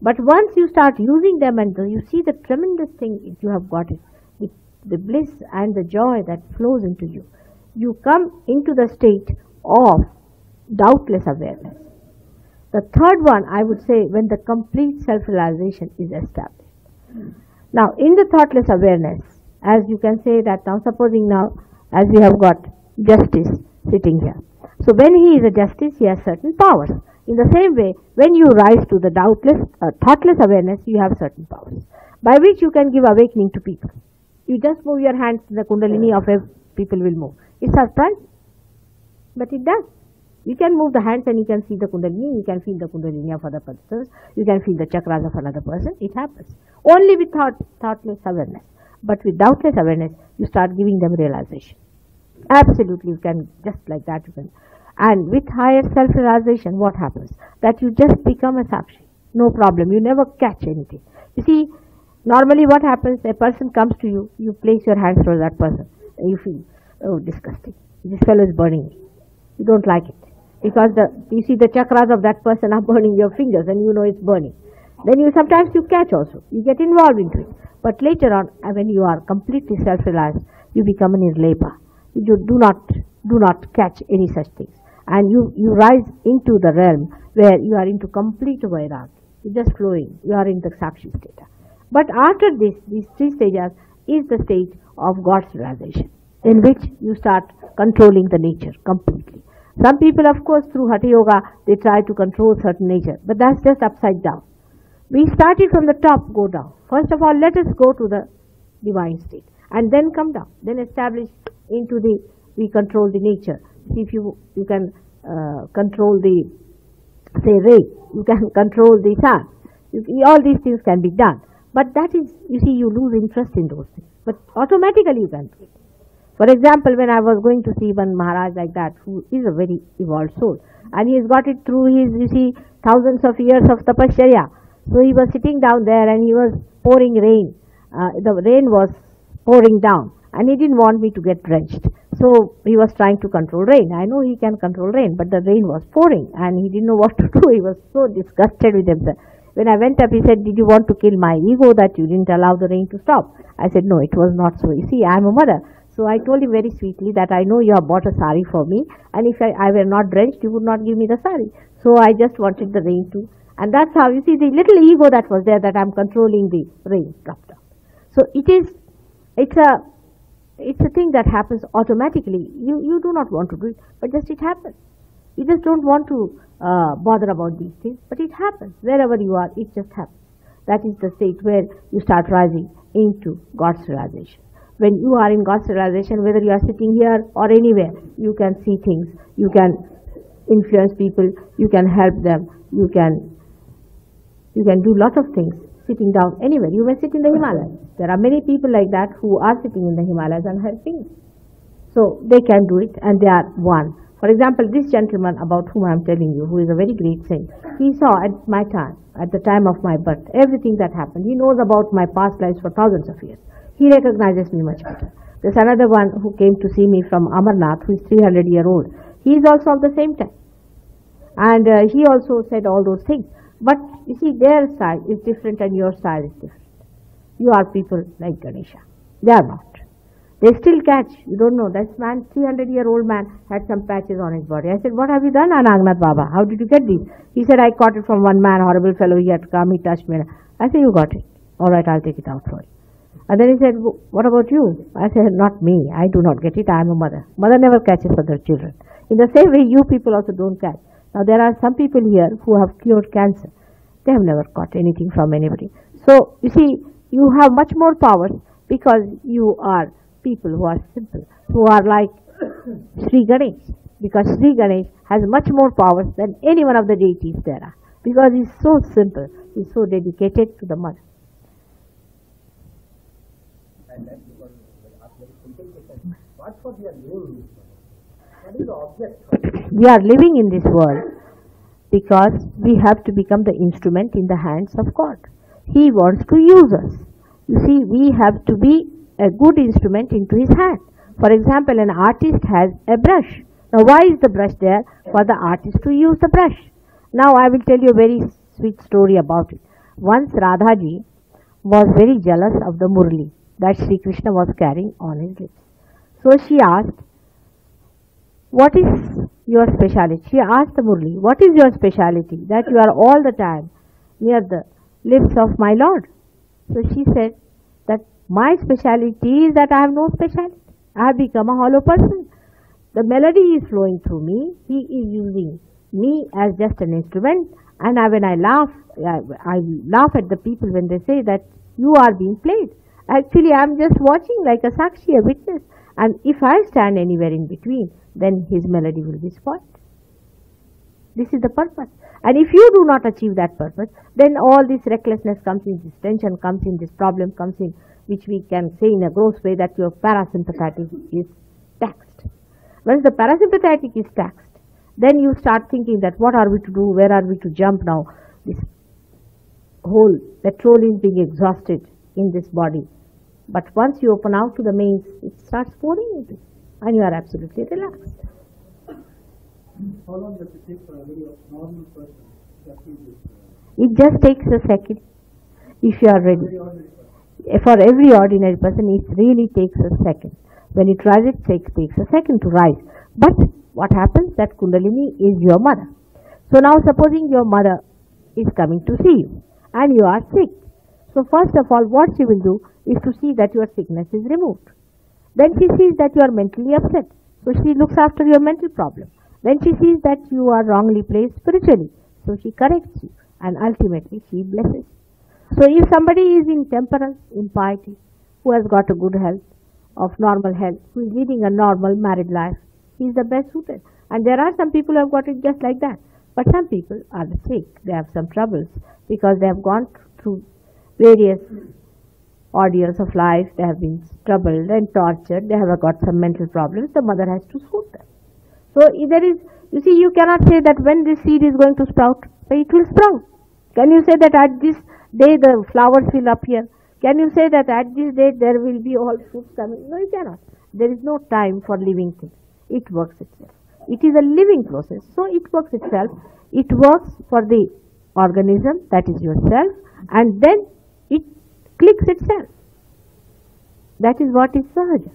But once you start using them and you see the tremendous thing you have got, the bliss and the joy that flows into you, you come into the state of doubtless awareness. The third one, I would say, when the complete self-realization is established. Now, in the thoughtless awareness, as you can say that now, supposing now, as we have got justice sitting here. So when he is a justice, he has certain powers. In the same way, when you rise to the doubtless, thoughtless awareness, you have certain powers, by which you can give awakening to people. You just move your hands to the kundalini of a people will move. It's surprising, but it does. You can move the hands and you can see the kundalini, you can feel the kundalini of other persons, you can feel the chakras of another person. It happens. Only with thoughtless awareness. But with doubtless awareness, you start giving them realization. Absolutely, you can, just like that you can. And with higher self-realization, what happens? That you just become a sakshi. No problem. You never catch anything. You see, normally what happens, a person comes to you, you place your hands towards that person, and you feel, oh, disgusting. This fellow is burning me. You don't like it. Because you see the chakras of that person are burning your fingers and you know it's burning. Then sometimes you catch also. You get involved into it. But later on, when you are completely self-realized, you become an nirlepa. You do not catch any such things. And you rise into the realm where you are into complete vairagya. You're just flowing. You are in the sakshi state. But after this, these three stages is the state of God's realization, in which you start controlling the nature completely. Some people, of course, through Hatha Yoga, they try to control certain nature, but that's just upside down. We started from the top, go down. First of all, let us go to the divine state, and then come down. Then establish into we control the nature. See if you can control the, say, ray, you can control the sun. All these things can be done. But that is, you see, you lose interest in those things. But automatically you can do it. For example, when I was going to see one Maharaj like that, who is a very evolved soul, and he has got it through his, you see, thousands of years of tapasya. So he was sitting down there and he was pouring rain. The rain was pouring down and he didn't want me to get drenched. So he was trying to control rain. I know he can control rain, but the rain was pouring and he didn't know what to do. He was so disgusted with himself. When I went up, he said, "Did you want to kill my ego that you didn't allow the rain to stop?" I said, "No, it was not so. You see, I am a mother." So I told him very sweetly that I know you have bought a sari for me, and if I were not drenched, you would not give me the sari. So I just wanted the rain to, and that's how, you see, the little ego that was there, that I'm controlling the rain, dropped down. So it's a thing that happens automatically. You do not want to do it, but just it happens. You just don't want to bother about these things, but it happens. Wherever you are, it just happens. That is the state where you start rising into God's realization. When you are in God's realization, whether you are sitting here or anywhere, you can see things, you can influence people, you can help them, you can do lot of things sitting down anywhere. You may sit in the Himalayas. There are many people like that who are sitting in the Himalayas and helping. So they can do it, and they are one. For example, this gentleman about whom I am telling you, who is a very great saint, he saw at my time, at the time of my birth, everything that happened. He knows about my past lives for thousands of years. He recognizes me much better. There's another one who came to see me from Amarnath, who is 300-year-old. He is also of the same time. And he also said all those things. But you see, their style is different and your style is different. You are people like Ganesha. They are not. They still catch. You don't know. That man, 300-year-old man, had some patches on his body. I said, "What have you done, Anagnath Baba? How did you get these?" He said, "I caught it from one man, horrible fellow. He had to come, he touched me." I said, "You got it. All right, I'll take it out for you." And then he said, "What about you?" I said, "Not me. I do not get it. I am a mother. Mother never catches other children." In the same way, you people also don't catch. Now, there are some people here who have cured cancer. They have never caught anything from anybody. So, you see, you have much more powers because you are people who are simple, who are like Sri Ganesh. Because Sri Ganesh has much more powers than any one of the deities there are. Because he is so simple. He is so dedicated to the mother. And then because very simple question, what for we are living in this world? What is the object? We are living in this world because we have to become the instrument in the hands of God. He wants to use us. You see, we have to be a good instrument into his hand. For example, an artist has a brush. Now, why is the brush there? For the artist to use the brush. Now, I will tell you a very sweet story about it. Once Radhaji was very jealous of the murli that Sri Krishna was carrying on his lips. So she asked, what is your speciality? She asked the murli, what is your speciality that you are all the time near the lips of my Lord? So she said that my speciality is that I have no speciality. I have become a hollow person. The melody is flowing through me. He is using me as just an instrument. And when I laugh at the people when they say that you are being played. Actually, I am just watching like a sakshi, a witness. And if I stand anywhere in between, then his melody will be spoiled. This is the purpose. And if you do not achieve that purpose, then all this recklessness comes in, this tension comes in, this problem comes in, which we can say in a gross way that your parasympathetic is taxed. Once the parasympathetic is taxed, then you start thinking that what are we to do, where are we to jump now? This whole petrol is being exhausted in this body. But once you open out to the mains, it starts pouring into it, and you are absolutely relaxed. How long does it take for a very normal person to achieve this? It just takes a second if you are ready. Very ordinary person. For every ordinary person, it really takes a second. When it rises, it takes a second to rise. But what happens? That Kundalini is your mother. So now supposing your mother is coming to see you and you are sick. So first of all, what she will do is to see that your sickness is removed. Then she sees that you are mentally upset. So she looks after your mental problem. Then she sees that you are wrongly placed spiritually. So she corrects you and ultimately she blesses. So if somebody is in temperance, in piety, who has got a good health, of normal health, who is leading a normal married life, he is the best suited. And there are some people who have got it just like that. But some people are sick. They have some troubles because they have gone through various ordeals of life. They have been troubled and tortured. They have got some mental problems. The mother has to suit them. So there is, you see, you cannot say that when this seed is going to sprout, so it will sprout. Can you say that at this day the flowers will appear? Can you say that at this date there will be all fruits coming? No, you cannot. There is no time for living things. It works itself. It is a living process. So it works itself. It works for the organism, that is yourself, and then it clicks itself. That is what is Sahaja.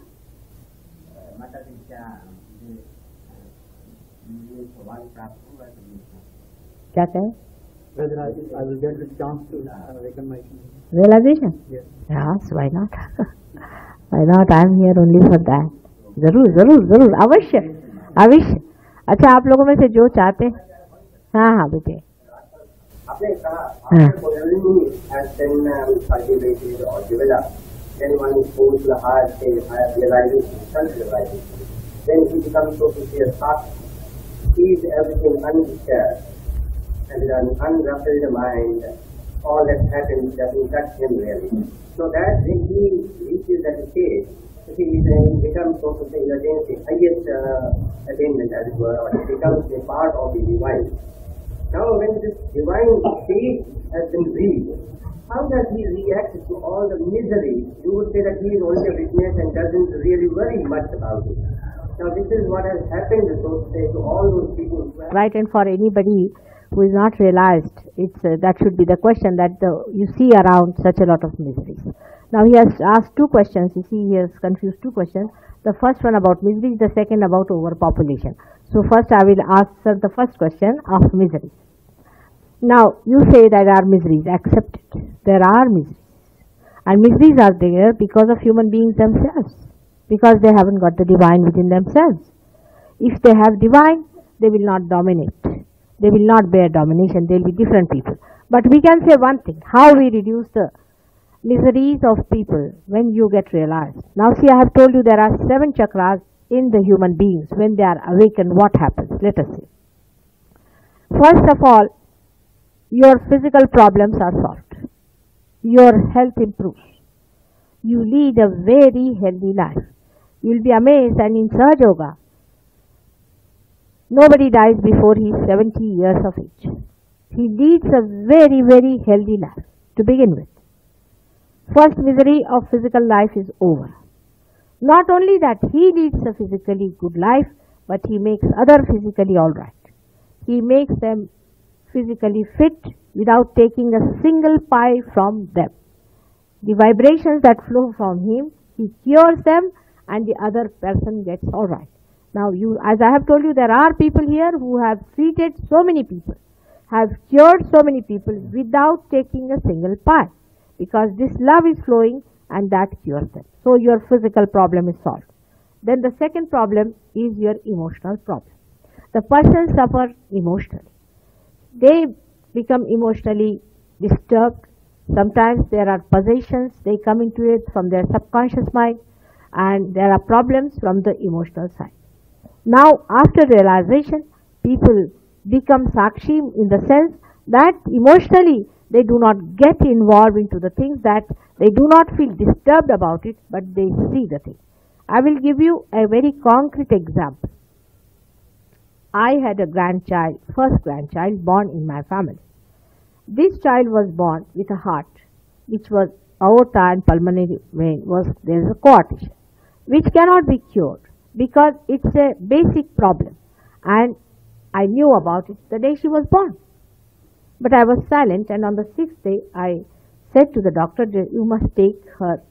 क्या कहें? Whether I will get the chance to awaken my Realization? Yes. Yes, why not? Why not? I am here only for that. जरूर जरूर जरूर अवश्य अवश्य. अच्छा, आप लोगों में से जो चाहते, हाँ हाँ बेटे. आपने कहा Kundalini has been cultivated or developed. Then one goes to the higher stage, higher realization, self-realization. Then he becomes so to say a Sakshi. Sees everything undisturbed and with an unruffled mind. All that happens doesn't touch him really. So that when he reaches that stage, he becomes so to say the highest attainment as it were, or he becomes a part of the divine. Now when this divine state has been reached, how does he react to all the misery? You would say that he is only a witness and doesn't really worry much about it. Now this is what has happened, so to say, to all those people. Right, and for anybody who is not realized, it's that should be the question that you see around such a lot of miseries. Now he has asked two questions. You see, he has confused two questions. The first one about miseries, the second about overpopulation. So first I will answer the first question of miseries. Now you say that there are miseries. Accept it. There are miseries. And miseries are there because of human beings themselves. Because they haven't got the divine within themselves. If they have divine, they will not dominate. They will not bear domination. They will be different people. But we can say one thing, how we reduce the miseries of people when you get realized. Now see, I have told you there are 7 chakras in the human beings. When they are awakened, what happens? Let us see. First of all, your physical problems are solved. Your health improves. You lead a very healthy life. You will be amazed, and in Sahaja Yoga, nobody dies before he is 70 years of age. He leads a very, very healthy life to begin with. first misery of physical life is over. Not only that he leads a physically good life, but he makes others physically alright. He makes them physically fit without taking a single pie from them. The vibrations that flow from him, he cures them and the other person gets alright. Now as I have told you, there are people here who have treated so many people, have cured so many people without taking a single pie, because this love is flowing and that cures them. So your physical problem is solved. Then the second problem is your emotional problem. The person suffers emotionally. They become emotionally disturbed. Sometimes there are possessions, they come into it from their subconscious mind, and there are problems from the emotional side. Now after realization, people become sakshi in the sense that emotionally they do not get involved into the things, that they do not feel disturbed about it, but they see the thing. I will give you a very concrete example. I had a grandchild, first grandchild born in my family. This child was born with a heart which was aorta and pulmonary vein there is a coarctation, which cannot be cured because it's a basic problem, and I knew about it the day she was born. But I was silent, and on the 6th day I said to the doctor, you must take her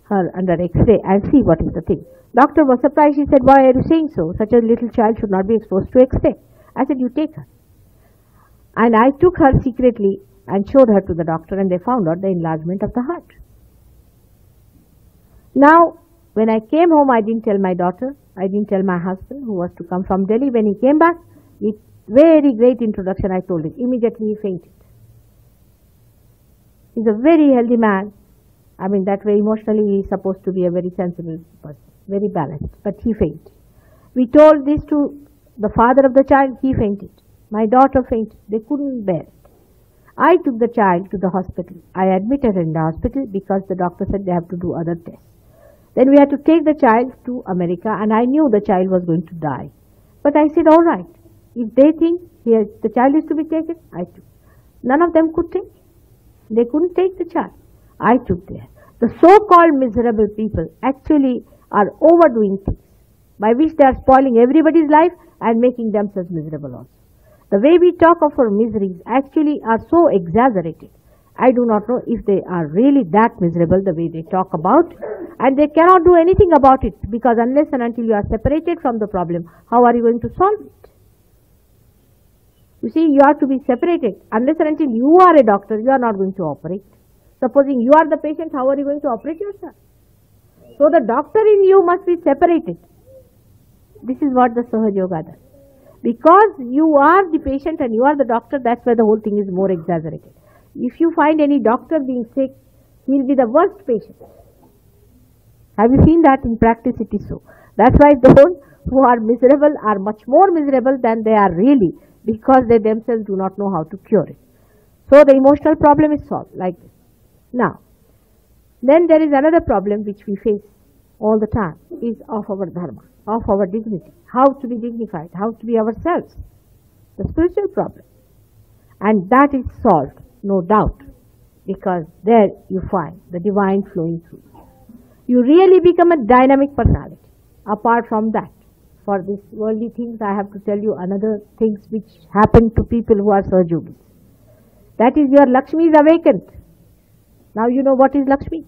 under X-ray and see what is the thing. Doctor was surprised. He said, why are you saying so? Such a little child should not be exposed to X-ray. I said, you take her. And I took her secretly and showed her to the doctor, and they found out the enlargement of the heart. Now, when I came home, I didn't tell my daughter, I didn't tell my husband who was to come from Delhi. When he came back, with very great introduction, I told him. Immediately he fainted. He's a very healthy man. I mean, that way emotionally he is supposed to be a very sensible person, very balanced, but he fainted. We told this to the father of the child, he fainted. My daughter fainted. They couldn't bear it. I took the child to the hospital. I admitted her in the hospital because the doctor said they have to do other tests. Then we had to take the child to America, and I knew the child was going to die. But I said, all right, if they think the child is to be taken, I took. None of them could take. They couldn't take the child. I took there. The so-called miserable people actually are overdoing things by which they are spoiling everybody's life and making themselves miserable also. The way we talk of our miseries actually are so exaggerated. I do not know if they are really that miserable the way they talk about, and they cannot do anything about it, because unless and until you are separated from the problem, how are you going to solve it? You see, you have to be separated. Unless and until you are a doctor, you are not going to operate. Supposing you are the patient, how are you going to operate yourself? So the doctor in you must be separated. This is what the Sahaja Yoga does. Because you are the patient and you are the doctor, that's where the whole thing is more exaggerated. If you find any doctor being sick, he will be the worst patient. Have you seen that in practice? It is so. That's why those who are miserable are much more miserable than they are really, because they themselves do not know how to cure it. So the emotional problem is solved like this. Now, then there is another problem which we face all the time, is of our dharma, of our dignity, how to be dignified, how to be ourselves, the spiritual problem. And that is solved, no doubt, because there you find the divine flowing through. You really become a dynamic personality. Apart from that, for these worldly things, I have to tell you another things which happen to people who are Sahajogis. That is, your Lakshmi is awakened. Now you know what is Lakshmi.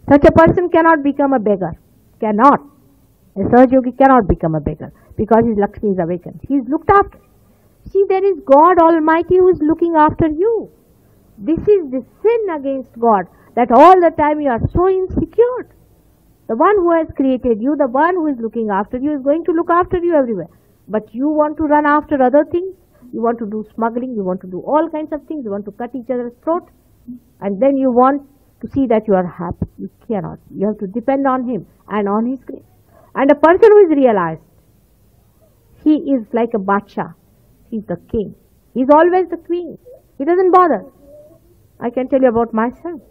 Such a person cannot become a beggar. Cannot. A Sahajogi cannot become a beggar because his Lakshmi is awakened. He is looked after. See, there is God Almighty who is looking after you. This is the sin against God, that all the time you are so insecure. The one who has created you, the one who is looking after you, is going to look after you everywhere. But you want to run after other things. You want to do smuggling. You want to do all kinds of things. You want to cut each other's throat. And then you want to see that you are happy. You cannot. You have to depend on Him and on His grace. And a person who is realized, he is like a Badsha. He is the king. He is always the queen. He doesn't bother. I can tell you about myself.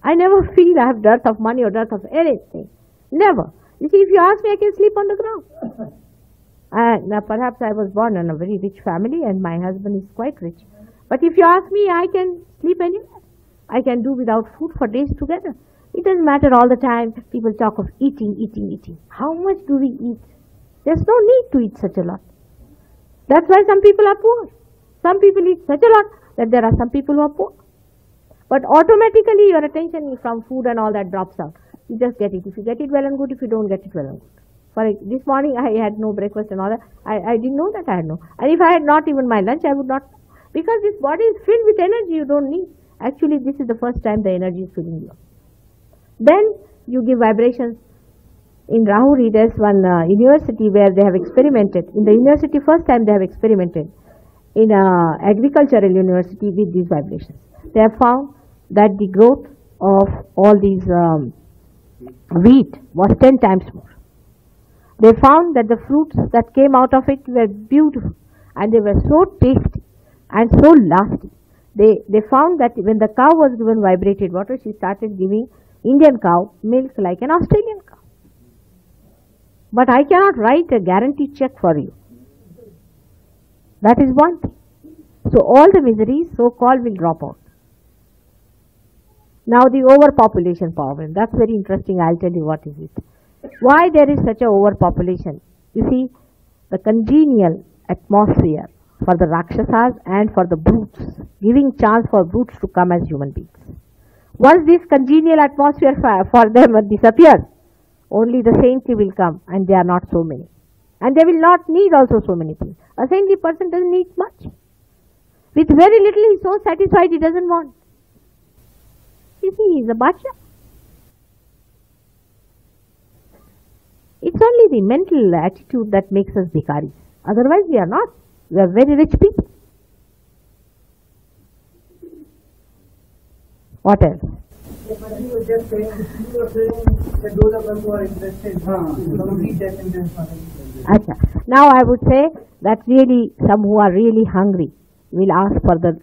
I never feel I have dearth of money or dearth of anything. Never. You see, if you ask me, I can sleep on the ground. Now perhaps I was born in a very rich family and my husband is quite rich. But if you ask me, I can sleep anywhere. I can do without food for days together. It doesn't matter all the time. People talk of eating, eating, eating. How much do we eat? There's no need to eat such a lot. That's why some people are poor. Some people eat such a lot that there are some people who are poor. But automatically your attention from food and all that drops out. You just get it. If you get it, well and good. If you don't get it, well and good. For this morning I had no breakfast and all that. I didn't know that I had no. And if I had not even my lunch, I would not. Because this body is filled with energy you don't need. Actually, this is the first time the energy is filling you up. Then you give vibrations. In Rahuri, there's one university where they have experimented. In the university, first time they have experimented in agricultural university with these vibrations. They have found that the growth of all these wheat was 10 times more. They found that the fruits that came out of it were beautiful and they were so tasty and so lasting. They found that when the cow was given vibrated water, she started giving Indian cow milk like an Australian cow. But I cannot write a guarantee check for you. That is one thing. So all the miseries so-called will drop out. Now the overpopulation problem. That's very interesting. I'll tell you what is it. Why there is such a overpopulation? You see, the congenial atmosphere for the Rakshasas and for the brutes, giving chance for brutes to come as human beings. Once this congenial atmosphere for them disappears, only the saintly will come, and they are not so many. And they will not need also so many things. A saintly person doesn't need much. With very little he is so satisfied he doesn't want. You see, he is a Bacha. It's only the mental attitude that makes us bhikaris. Otherwise we are not. We are very rich people. What else? But you were just saying, that those of us who are interested, complete that sentence. Achha. Now I would say that really some who are really hungry will ask for the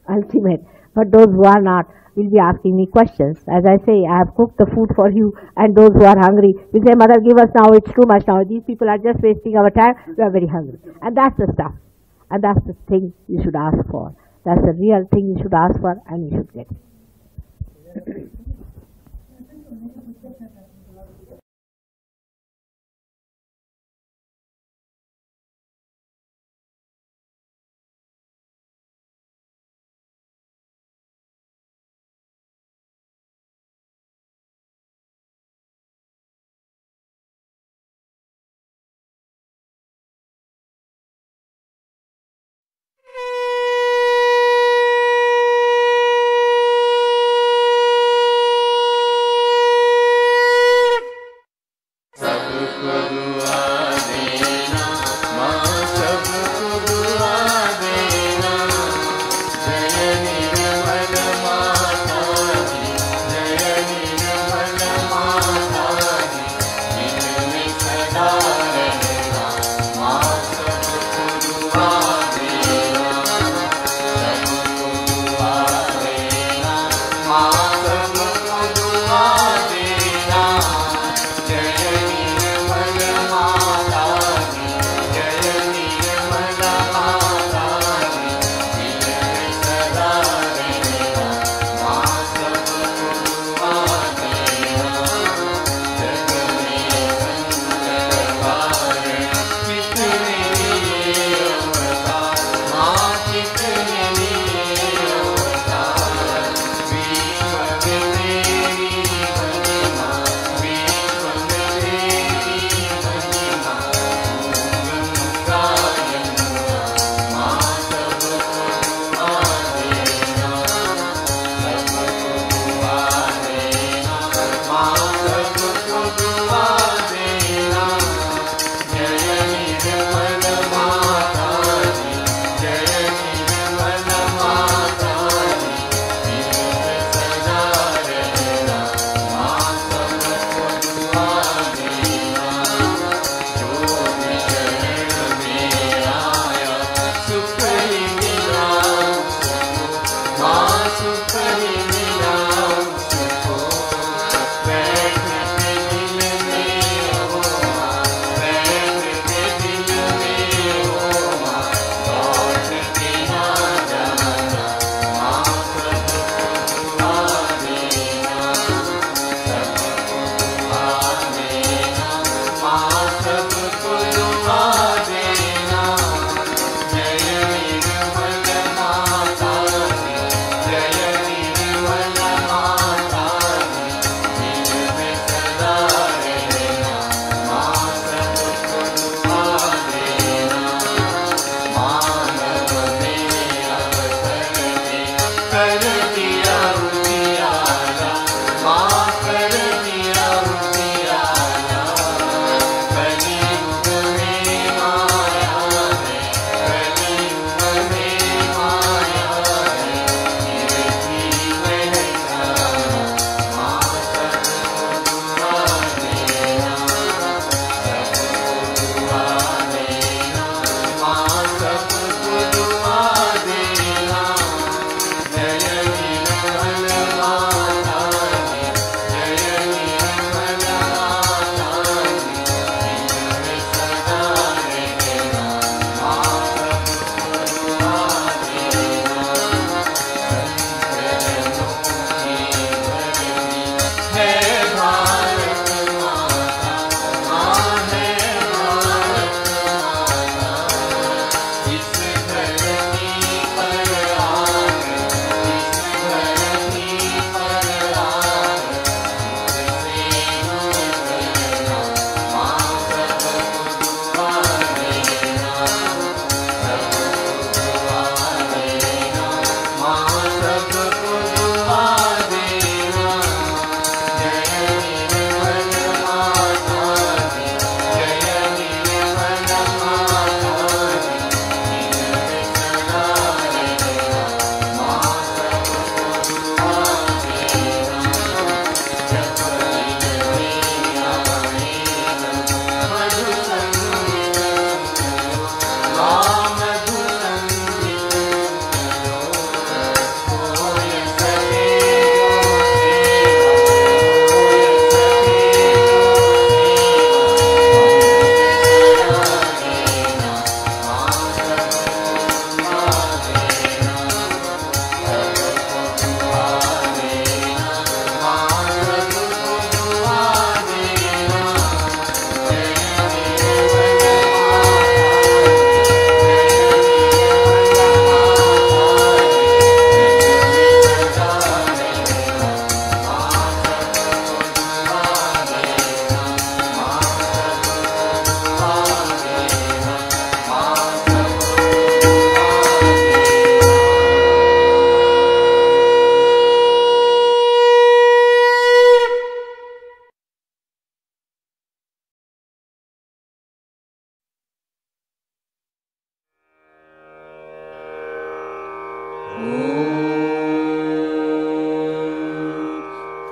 ultimate, but those who are not will be asking me questions. As I say, I have cooked the food for you, and those who are hungry will say, Mother, give us now, it's too much now. These people are just wasting our time, we are very hungry. And that's the stuff. And that's the thing you should ask for. That's the real thing you should ask for, and you should get it.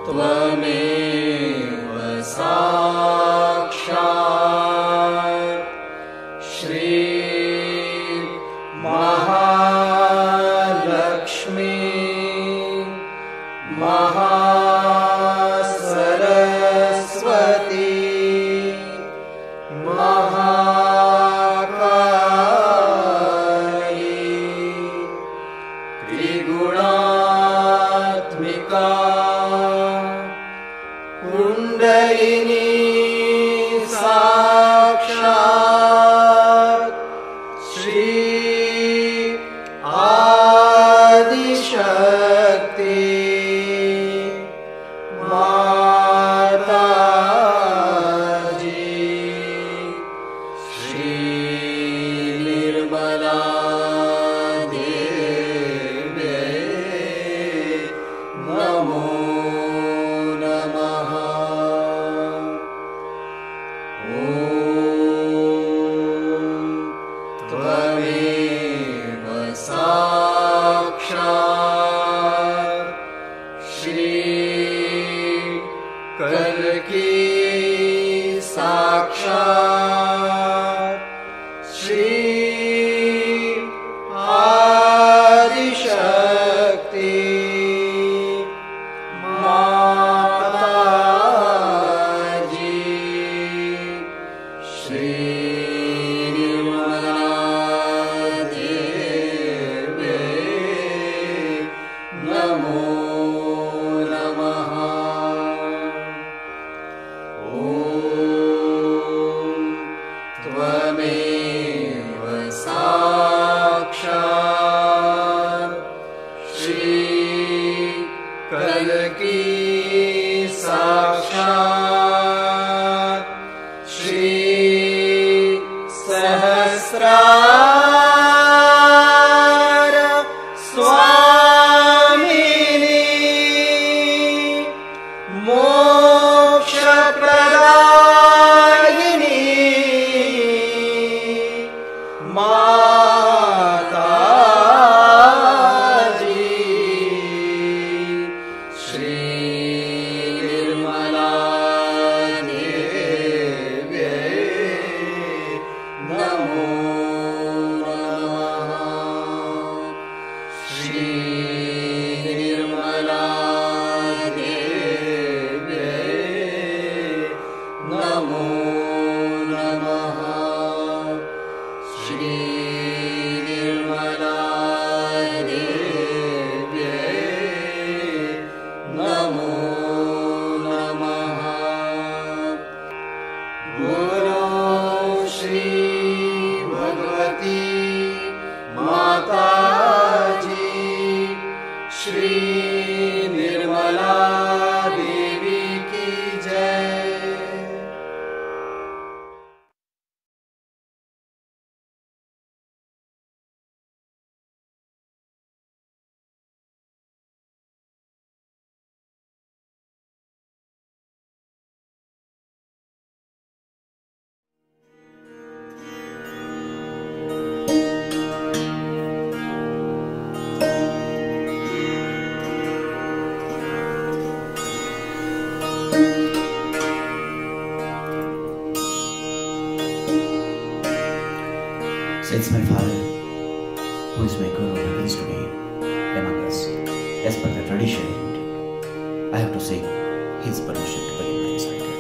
त्वमेव साक्षात् श्री महालक्ष्मी महासरस्वती महाकाली त्रिगुणात्मिका कुंडलिनी साक्षात् श्री आदिशक्ति माताजी श्री निर्मला देवी नमो नमः। त्वमेव साक्षात् श्री कल्की साक्षात् श्री आदिशक्ति माताजी श्री निर्मला देवी नमो नमः। त्वमेव साक्षात् श्री कल्की साक्षात् श्री सहस्रार स्वामिनी मोक्षप्रदायिनी माताजी श्री निर्मला देवी नमो नमः। श्री निर्मला देवी नमो नमः। श्री निर्मला देवी नमो नमः। बोलो श्री भगवती माताजी श्री निर्मला देवी की जय। Since my father, who is my guru, happens to be among us, as per the tradition, I have to seek his permission to begin my recital.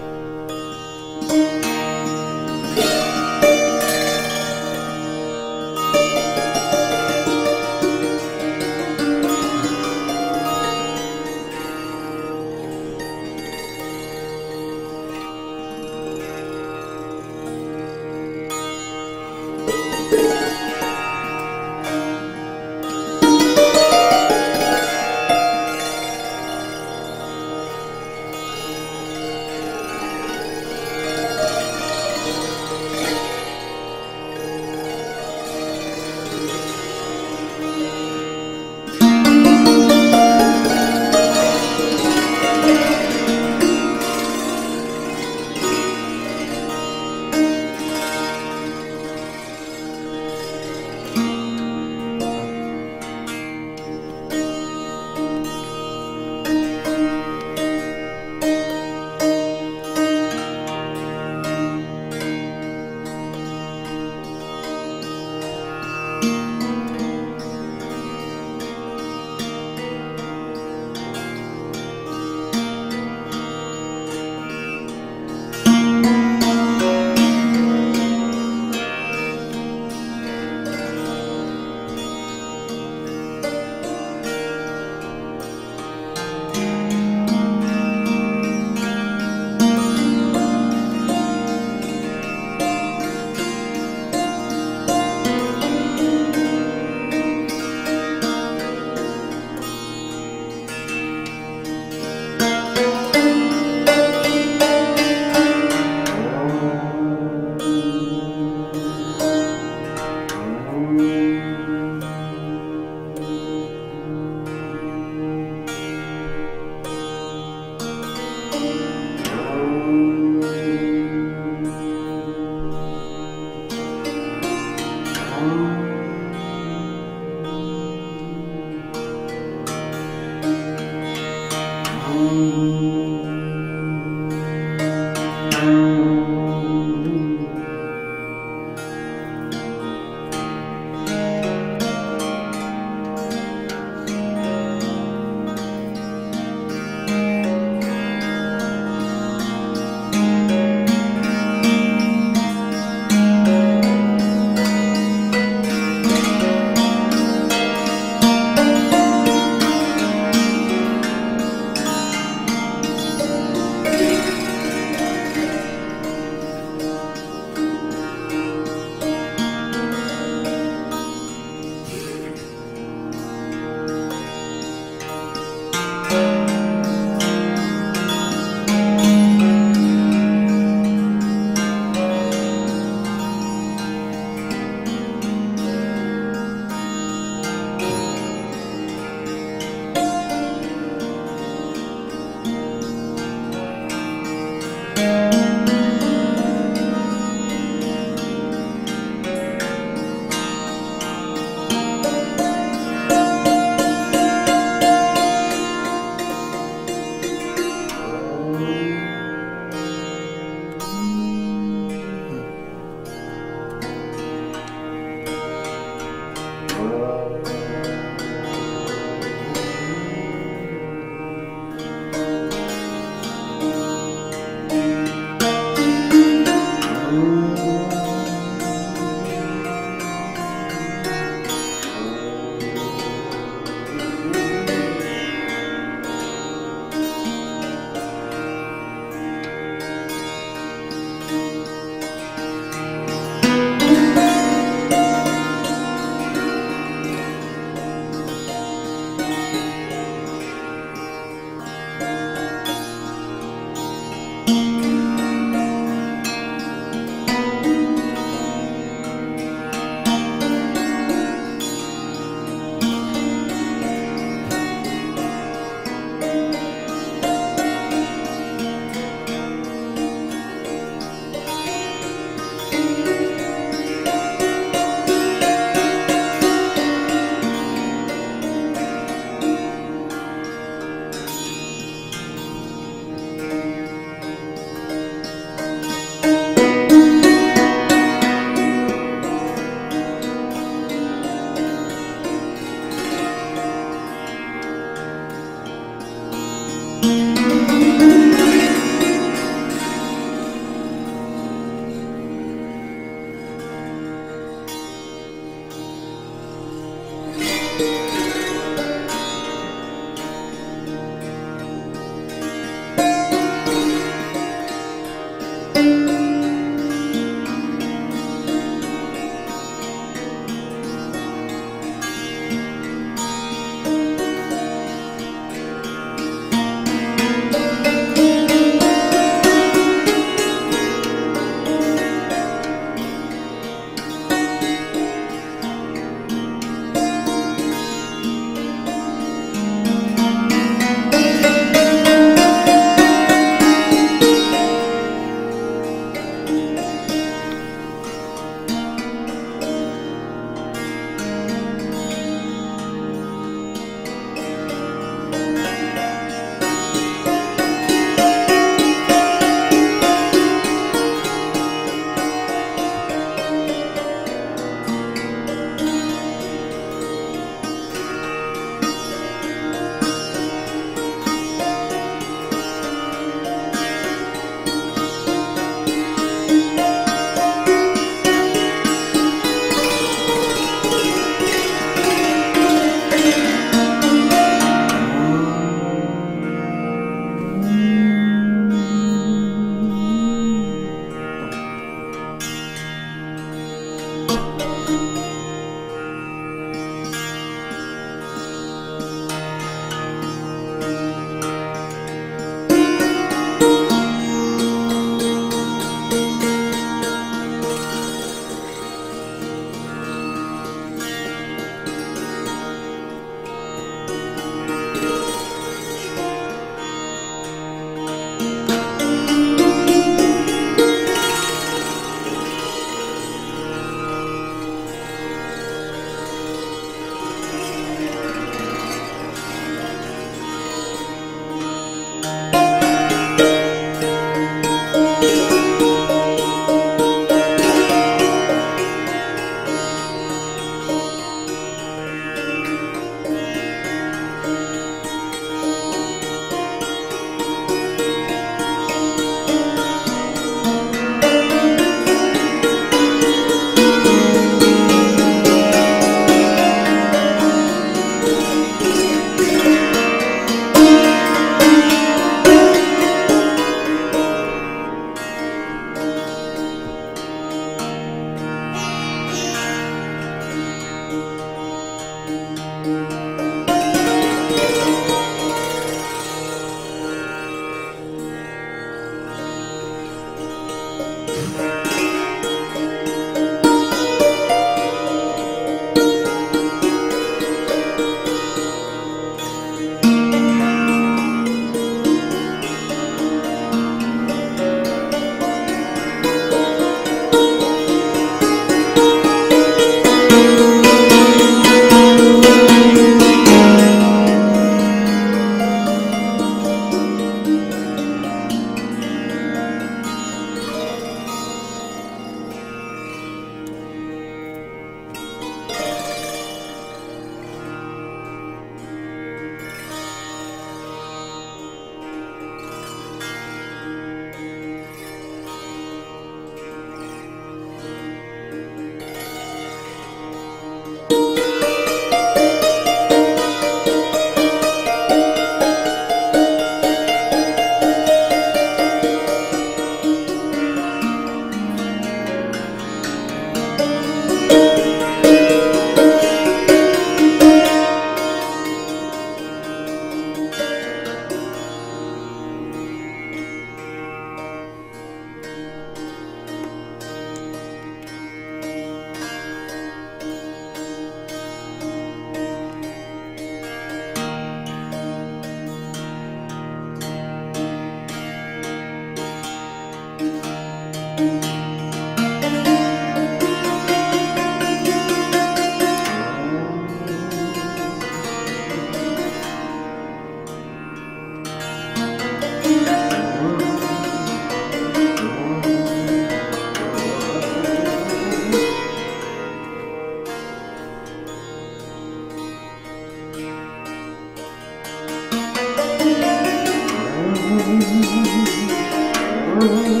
Thank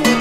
you.